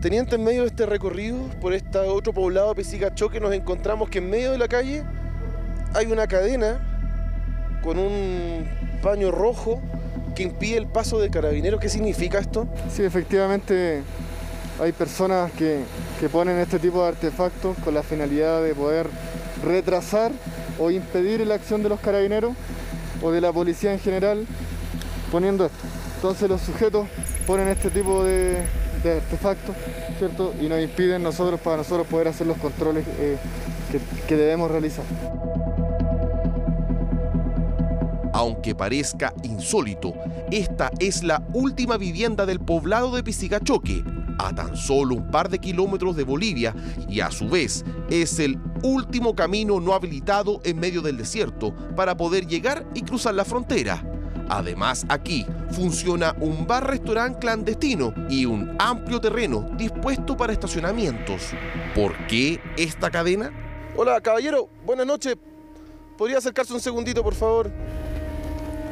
Teniente, en medio de este recorrido por este otro poblado de Pisica-Choque, nos encontramos que en medio de la calle hay una cadena con un paño rojo que impide el paso de carabineros. ¿Qué significa esto? Sí, efectivamente hay personas que ponen este tipo de artefactos con la finalidad de poder retrasar o impedir la acción de los carabineros o de la policía en general, poniendo esto. Entonces los sujetos ponen este tipo de artefactos, ¿cierto? Y nos impiden para nosotros poder hacer los controles que debemos realizar. Aunque parezca insólito, esta es la última vivienda del poblado de Pisica-Choque, a tan solo un par de kilómetros de Bolivia, y a su vez es el último camino no habilitado en medio del desierto para poder llegar y cruzar la frontera. Además, aquí funciona un bar-restaurante clandestino y un amplio terreno dispuesto para estacionamientos. ¿Por qué esta cadena? Hola, caballero, buenas noches. ¿Podría acercarse un segundito, por favor?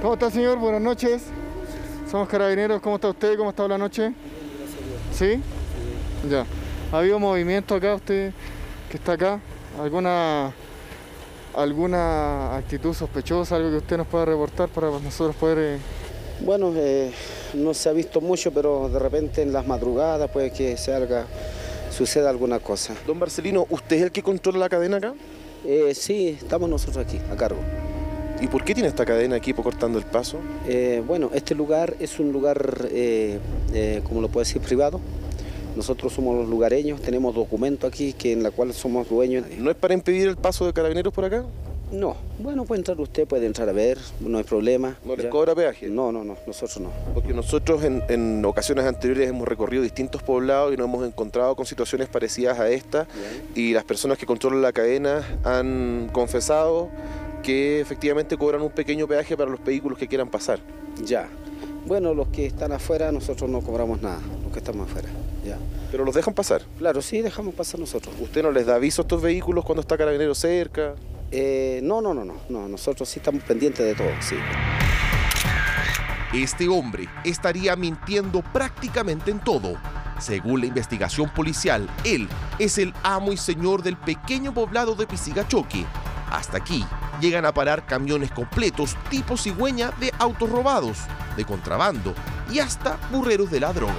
¿Cómo está, señor? Buenas noches. Somos carabineros. ¿Cómo está usted? ¿Cómo está la noche? ¿Sí? Ya. ¿Ha habido movimiento acá, usted que está acá? ¿Alguna actitud sospechosa, algo que usted nos pueda reportar para nosotros poder...? Bueno, no se ha visto mucho, pero de repente en las madrugadas puede que suceda alguna cosa. Don Marcelino, ¿usted es el que controla la cadena acá? Sí, estamos nosotros aquí, a cargo. ¿Y por qué tiene esta cadena aquí cortando el paso? Bueno, este lugar es un lugar, como lo puedo decir, privado. Nosotros somos los lugareños, tenemos documentos aquí en la cual somos dueños. ¿No es para impedir el paso de carabineros por acá? No, bueno, puede entrar usted, puede entrar a ver, no hay problema. ¿No les cobra peaje? No, nosotros no. Porque nosotros en ocasiones anteriores hemos recorrido distintos poblados y nos hemos encontrado con situaciones parecidas a esta. Y las personas que controlan la cadena han confesado que efectivamente cobran un pequeño peaje para los vehículos que quieran pasar. Ya. Bueno, los que están afuera, nosotros no cobramos nada, los que estamos afuera. Ya. ¿Pero los dejan pasar? Claro, sí, dejamos pasar nosotros. ¿Usted no les da aviso a estos vehículos cuando está carabinero cerca? No, nosotros sí estamos pendientes de todo, sí. Este hombre estaría mintiendo prácticamente en todo. Según la investigación policial, él es el amo y señor del pequeño poblado de Pisica-Choque. Hasta aquí llegan a parar camiones completos tipo cigüeña de autos robados, de contrabando y hasta burreros de la droga.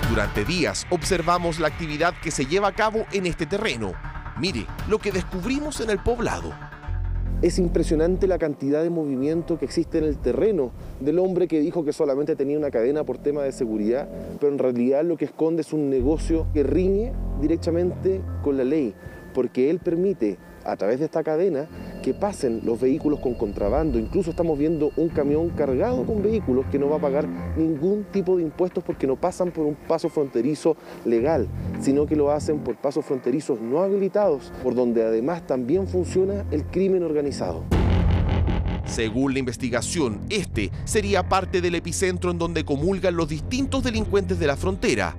Durante días observamos la actividad que se lleva a cabo en este terreno. Mire lo que descubrimos en el poblado. Es impresionante la cantidad de movimiento que existe en el terreno del hombre que dijo que solamente tenía una cadena por tema de seguridad, pero en realidad lo que esconde es un negocio que riñe directamente con la ley, porque él permite a través de esta cadena que pasen los vehículos con contrabando. Incluso estamos viendo un camión cargado con vehículos que no va a pagar ningún tipo de impuestos porque no pasan por un paso fronterizo legal, sino que lo hacen por pasos fronterizos no habilitados, por donde además también funciona el crimen organizado. Según la investigación, este sería parte del epicentro en donde comulgan los distintos delincuentes de la frontera.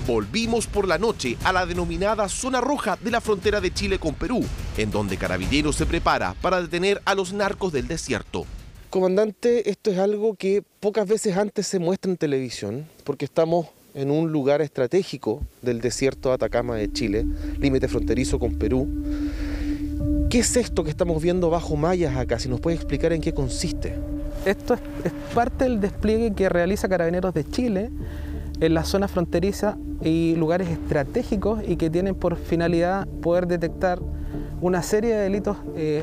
Volvimos por la noche a la denominada zona roja de la frontera de Chile con Perú, en donde Carabineros se prepara para detener a los narcos del desierto. Comandante, esto es algo que pocas veces antes se muestra en televisión, porque estamos en un lugar estratégico del desierto de Atacama de Chile, límite fronterizo con Perú. ¿Qué es esto que estamos viendo bajo mallas acá? Si nos puede explicar en qué consiste. Esto es parte del despliegue que realiza Carabineros de Chile en la zona fronteriza y lugares estratégicos y que tienen por finalidad poder detectar una serie de delitos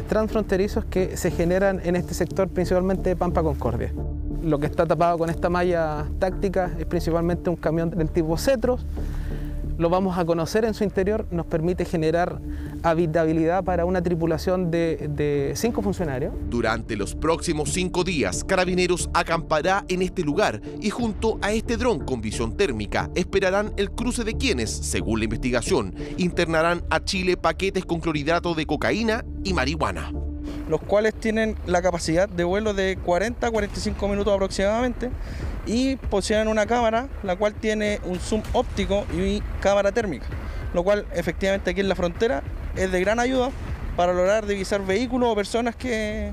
transfronterizos que se generan en este sector, principalmente de Pampa Concordia. Lo que está tapado con esta malla táctica es principalmente un camión del tipo Cetros. Lo vamos a conocer en su interior, nos permite generar habitabilidad para una tripulación de 5 funcionarios. Durante los próximos 5 días, Carabineros acampará en este lugar y junto a este dron con visión térmica esperarán el cruce de quienes, según la investigación, internarán a Chile paquetes con clorhidrato de cocaína y marihuana. Los cuales tienen la capacidad de vuelo de 40 a 45 minutos aproximadamente y posean una cámara la cual tiene un zoom óptico y cámara térmica, lo cual efectivamente aquí en la frontera es de gran ayuda para lograr divisar vehículos o personas que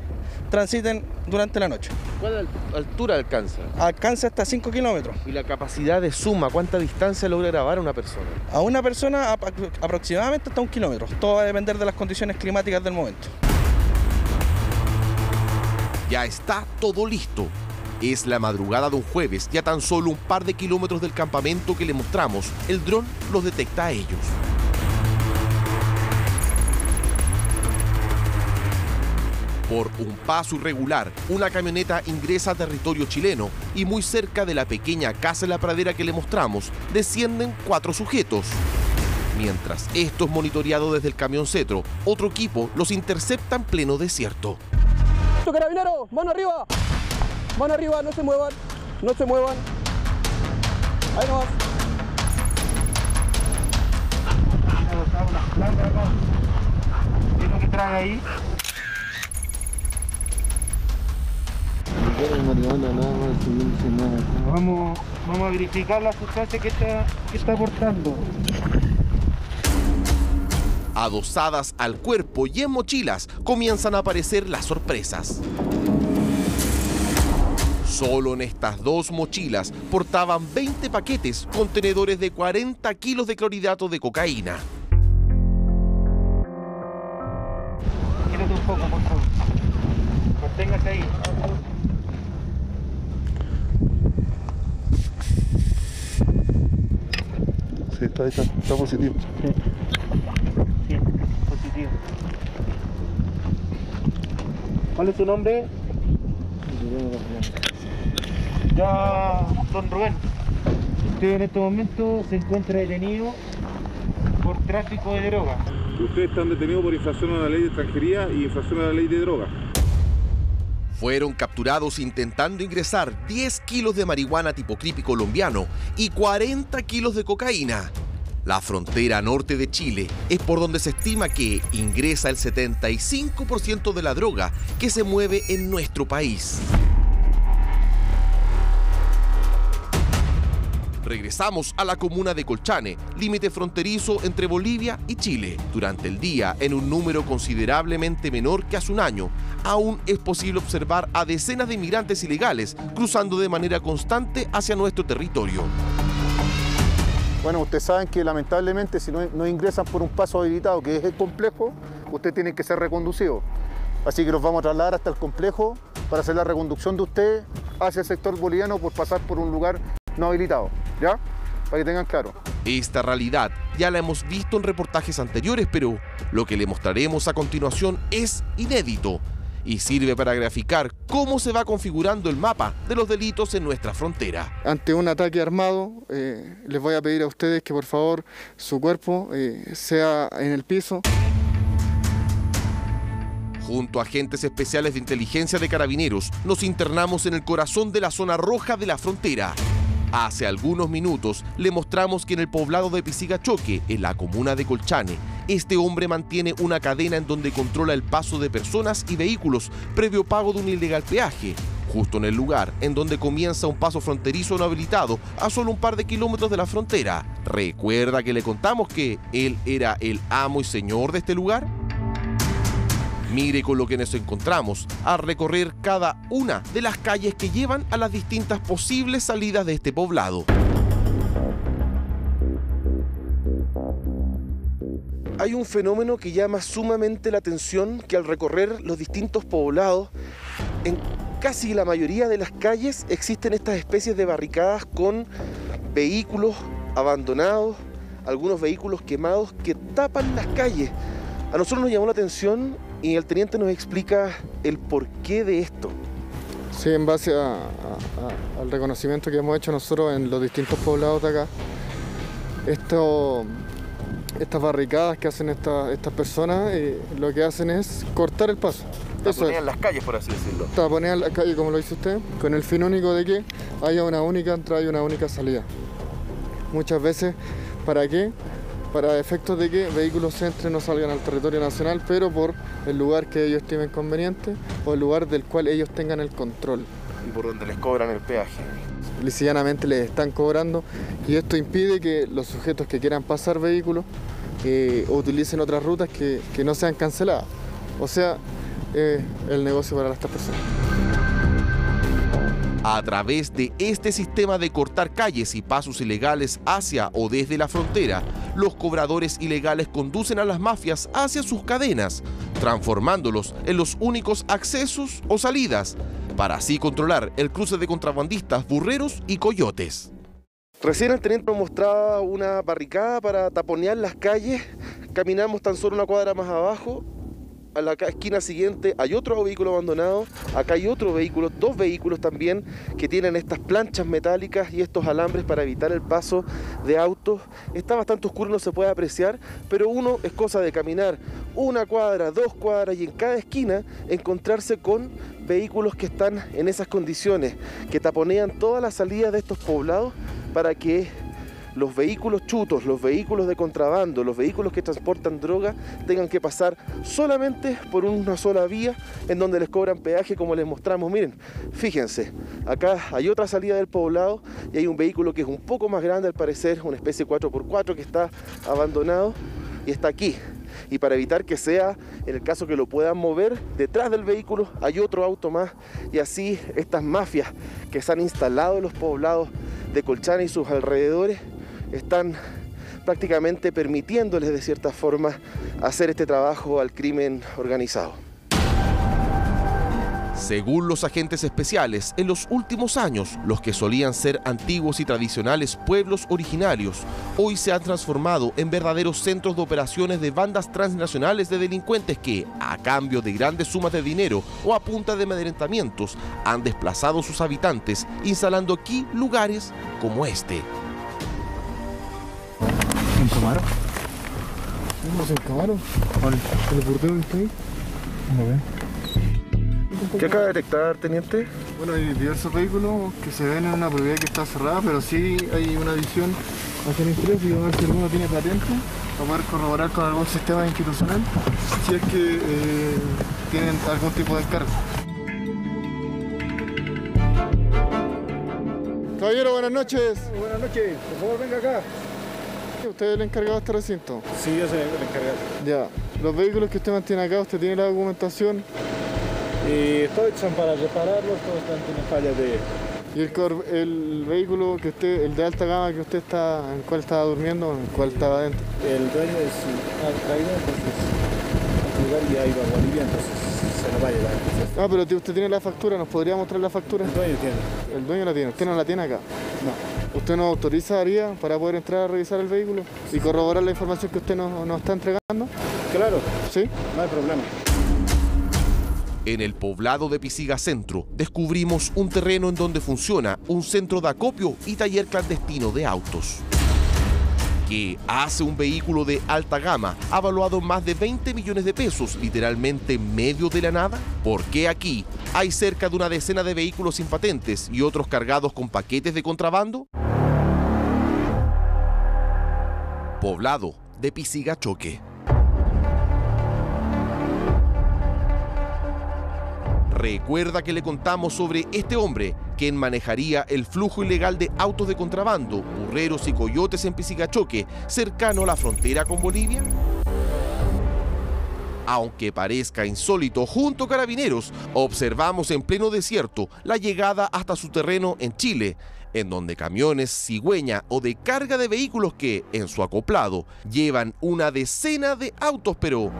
transiten durante la noche. ¿Cuál altura alcanza? Alcanza hasta 5 kilómetros. ¿Y la capacidad de suma? ¿Cuánta distancia logra grabar a una persona? A una persona aproximadamente hasta 1 kilómetro. Todo va a depender de las condiciones climáticas del momento. Ya está todo listo. Es la madrugada de un jueves y a tan solo un par de kilómetros del campamento que le mostramos, el dron los detecta a ellos. Por un paso irregular, una camioneta ingresa a territorio chileno y muy cerca de la pequeña casa en la pradera que le mostramos, descienden 4 sujetos. Mientras esto es monitoreado desde el camión Cetro, otro equipo los intercepta en pleno desierto. ¡Carabineros! ¡Mano arriba! ¡Mano arriba! ¡No se muevan! ¡No se muevan! ¡Ahí nomás! ¿Qué es lo que trae ahí? Marihuana, nada más, vamos a verificar la sustancia que está aportando. Adosadas al cuerpo y en mochilas comienzan a aparecer las sorpresas. Solo en estas 2 mochilas portaban 20 paquetes contenedores de 40 kilos de clorhidrato de cocaína. Quédate un poco, por favor. Manténgase ahí. Sí, está positivo. Sí, positivo. ¿Cuál es su nombre? Ya, don Rubén. Usted en este momento se encuentra detenido por tráfico de droga. Ustedes están detenidos por infracción a la ley de extranjería y infracción a la ley de droga. Fueron capturados intentando ingresar 10 kilos de marihuana tipo creepy colombiano y 40 kilos de cocaína. La frontera norte de Chile es por donde se estima que ingresa el 75% de la droga que se mueve en nuestro país. Regresamos a la comuna de Colchane, límite fronterizo entre Bolivia y Chile. Durante el día, en un número considerablemente menor que hace un año, aún es posible observar a decenas de inmigrantes ilegales cruzando de manera constante hacia nuestro territorio. Bueno, ustedes saben que lamentablemente si no ingresan por un paso habilitado, que es el complejo, ustedes tienen que ser reconducidos. Así que los vamos a trasladar hasta el complejo para hacer la reconducción de ustedes hacia el sector boliviano por pasar por un lugar no habilitado, ¿ya? Para que tengan claro. Esta realidad ya la hemos visto en reportajes anteriores, pero lo que le mostraremos a continuación es inédito y sirve para graficar cómo se va configurando el mapa de los delitos en nuestra frontera. Ante un ataque armado, les voy a pedir a ustedes que por favor su cuerpo sea en el piso. Junto a agentes especiales de inteligencia de Carabineros, nos internamos en el corazón de la zona roja de la frontera. Hace algunos minutos le mostramos que en el poblado de Pisigachoque, en la comuna de Colchane, este hombre mantiene una cadena en donde controla el paso de personas y vehículos previo pago de un ilegal peaje. justo en el lugar en donde comienza un paso fronterizo no habilitado a solo un par de kilómetros de la frontera. ¿Recuerda que le contamos que él era el amo y señor de este lugar? Mire con lo que nos encontramos al recorrer cada una de las calles que llevan a las distintas posibles salidas de este poblado. Hay un fenómeno que llama sumamente la atención, que al recorrer los distintos poblados, en casi la mayoría de las calles existen estas especies de barricadas con vehículos abandonados, algunos vehículos quemados que tapan las calles. A nosotros nos llamó la atención y el teniente nos explica el porqué de esto. Sí, en base al reconocimiento que hemos hecho nosotros en los distintos poblados de acá, estas barricadas que hacen estas personas, lo que hacen es cortar el paso. Taponean las calles, por así decirlo. Taponean las calles, como lo dice usted, con el fin único de que haya una única entrada y una única salida. Muchas veces, ¿para qué? Para efectos de que vehículos entren o salgan al territorio nacional, pero por el lugar que ellos estimen conveniente o el lugar del cual ellos tengan el control. Y por donde les cobran el peaje. Lisa y llanamente les están cobrando y esto impide que los sujetos que quieran pasar vehículos utilicen otras rutas que no sean canceladas. O sea, el negocio para estas personas. A través de este sistema de cortar calles y pasos ilegales hacia o desde la frontera, los cobradores ilegales conducen a las mafias hacia sus cadenas, transformándolos en los únicos accesos o salidas, para así controlar el cruce de contrabandistas, burreros y coyotes. Recién el teniente nos mostraba una barricada para taponear las calles. Caminamos tan solo una cuadra más abajo. A la esquina siguiente hay otro vehículo abandonado. Acá hay otro vehículo, dos vehículos también, que tienen estas planchas metálicas y estos alambres para evitar el paso de autos. Está bastante oscuro, no se puede apreciar, pero uno es cosa de caminar una cuadra, dos cuadras y en cada esquina encontrarse con vehículos que están en esas condiciones, que taponean todas las salidas de estos poblados para que los vehículos chutos, los vehículos de contrabando, los vehículos que transportan droga tengan que pasar solamente por una sola vía en donde les cobran peaje, como les mostramos. Miren, fíjense, acá hay otra salida del poblado y hay un vehículo que es un poco más grande al parecer, una especie 4x4 que está abandonado y está aquí. Y para evitar que sea, en el caso que lo puedan mover, detrás del vehículo hay otro auto más y así estas mafias que se han instalado en los poblados de Colchane y sus alrededores están prácticamente permitiéndoles de cierta forma hacer este trabajo al crimen organizado. Según los agentes especiales, en los últimos años, los que solían ser antiguos y tradicionales pueblos originarios, hoy se han transformado en verdaderos centros de operaciones de bandas transnacionales de delincuentes que, a cambio de grandes sumas de dinero o a punta de amedrentamientos, han desplazado a sus habitantes, instalando aquí lugares como este. ¿En Camaro? ¿Estamos en Camaro? ¿El portero que está ahí? No ve. ¿Qué acaba de detectar, teniente? Bueno, hay diversos vehículos que se ven en una propiedad que está cerrada, pero sí hay una visión hacia el interior y vamos a ver si alguno tiene patente para poder corroborar con algún sistema institucional si es que tienen algún tipo de encargo. Caballero, buenas noches. Buenas noches, por favor venga acá. ¿Usted es el encargado de este recinto? Sí, yo soy el encargado. Ya, los vehículos que usted mantiene acá, ¿usted tiene la documentación? Todos están para repararlos, todos tienen fallas de... ¿Y el vehículo que usted, el de alta gama que usted está, en cuál estaba durmiendo, en cuál estaba adentro? El dueño es traído, entonces, al lugar ya iba a Bolivia, entonces se lo va a llevar. Ah, pero usted tiene la factura, ¿nos podría mostrar la factura? El dueño tiene. El dueño la tiene, ¿usted no la tiene acá? No. ¿Usted nos autorizaría para poder entrar a revisar el vehículo y corroborar la información que usted nos está entregando? Claro. ¿Sí? No hay problema. En el poblado de Pisiga Centro, descubrimos un terreno en donde funciona un centro de acopio y taller clandestino de autos. ¿Qué hace un vehículo de alta gama avaluado en más de 20 millones de pesos, literalmente en medio de la nada? ¿Por qué aquí hay cerca de una decena de vehículos sin patentes y otros cargados con paquetes de contrabando? Poblado de Pisiga Choque. Recuerda que le contamos sobre este hombre, quien manejaría el flujo ilegal de autos de contrabando, burreros y coyotes en Pisigachoque, cercano a la frontera con Bolivia. Aunque parezca insólito, junto a carabineros, observamos en pleno desierto la llegada hasta su terreno en Chile, en donde camiones, cigüeña o de carga de vehículos que, en su acoplado, llevan una decena de autos, pero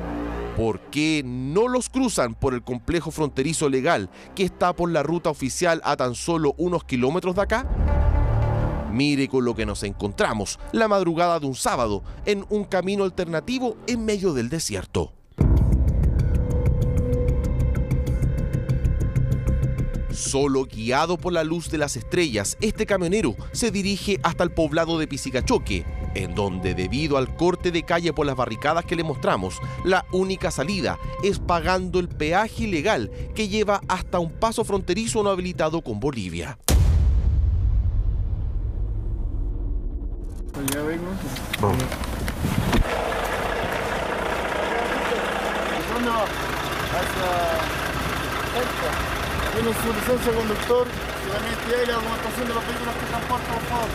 ¿por qué no los cruzan por el complejo fronterizo legal que está por la ruta oficial a tan solo unos kilómetros de acá? Mire con lo que nos encontramos la madrugada de un sábado en un camino alternativo en medio del desierto. Solo guiado por la luz de las estrellas, este camionero se dirige hasta el poblado de Pisigachoque, en donde, debido al corte de calle por las barricadas que le mostramos, la única salida es pagando el peaje ilegal que lleva hasta un paso fronterizo no habilitado con Bolivia. Ya vengo. Vamos. ¿Dónde va? Tiene su licencia de conductor y la identidad y la documentación de los vehículos que transporta, por favor.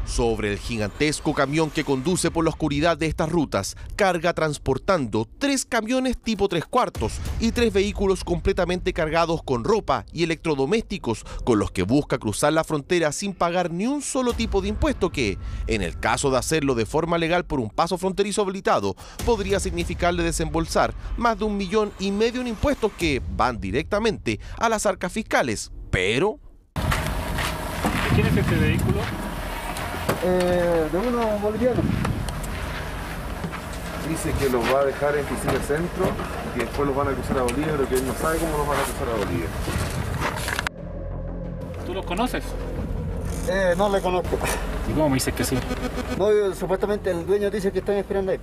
Sobre el gigantesco camión que conduce por la oscuridad de estas rutas, carga transportando 3 camiones tipo 3/4 y 3 vehículos completamente cargados con ropa y electrodomésticos, con los que busca cruzar la frontera sin pagar ni un solo tipo de impuesto que, en el caso de hacerlo de forma legal por un paso fronterizo habilitado, podría significarle desembolsar más de 1,5 millones en impuestos que van directamente a las arcas fiscales. Pero ¿de quién es este vehículo? De uno boliviano. Dice que los va a dejar en Piscina Centro y que después los van a cruzar a Bolivia, pero que él no sabe cómo los van a cruzar a Bolivia. ¿Tú los conoces? No le conozco. ¿Y cómo me dices que sí? No, supuestamente el dueño dice que están esperando ahí.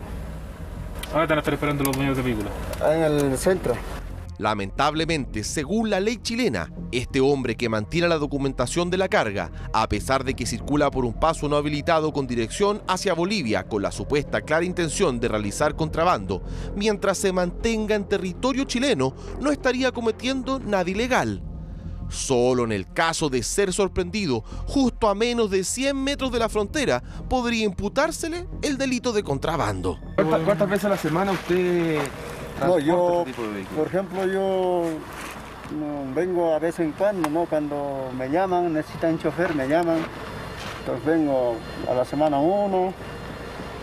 ¿Dónde están esperando los dueños del vehículo? En el centro. lamentablemente, según la ley chilena, este hombre que mantiene la documentación de la carga, a pesar de que circula por un paso no habilitado con dirección hacia Bolivia con la supuesta clara intención de realizar contrabando, mientras se mantenga en territorio chileno, no estaría cometiendo nada ilegal. Solo en el caso de ser sorprendido justo a menos de 100 metros de la frontera, podría imputársele el delito de contrabando. ¿Cuántas veces a la semana usted transporta este tipo de vehículos? Por ejemplo, yo vengo a veces en cuando, ¿no? Cuando me llaman, necesitan chofer, me llaman. Entonces vengo a la semana uno,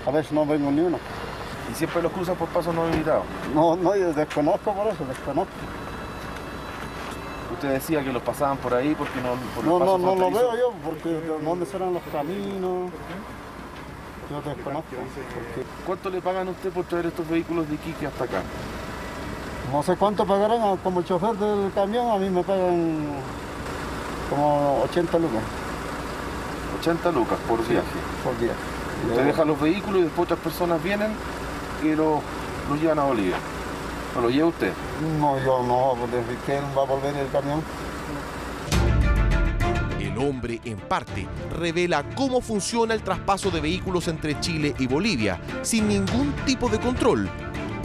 a veces no vengo ni uno. ¿Y siempre los cruzan por pasos no habilitados? No, yo desconozco por eso, desconozco. Usted decía que los pasaban por ahí porque no... No lo veo yo, porque dónde serán los caminos. Yo desconozco. ¿Cuánto le pagan a usted por traer estos vehículos de Iquique hasta acá? No sé cuánto pagarán, como el chofer del camión a mí me pagan como 80 lucas. 80 lucas por viaje. Por día. Usted deja los vehículos y después otras personas vienen y los llevan a Bolivia. ¿No lo lleva usted? No, yo no, porque que él va a volver el camión. El hombre, en parte, revela cómo funciona el traspaso de vehículos entre Chile y Bolivia, sin ningún tipo de control.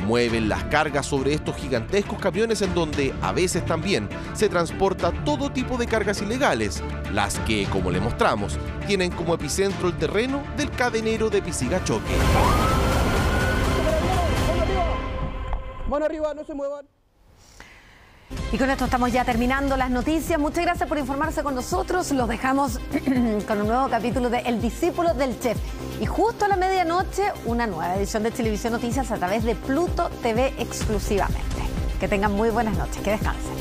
Mueven las cargas sobre estos gigantescos camiones en donde, a veces también, se transporta todo tipo de cargas ilegales, las que, como le mostramos, tienen como epicentro el terreno del cadenero de Pisigachoque. Mano arriba, no se muevan. Y con esto estamos ya terminando las noticias. Muchas gracias por informarse con nosotros. Los dejamos con un nuevo capítulo de El Discípulo del Chef. Y justo a la medianoche, una nueva edición de Televisión Noticias a través de Pluto TV exclusivamente. Que tengan muy buenas noches. Que descansen.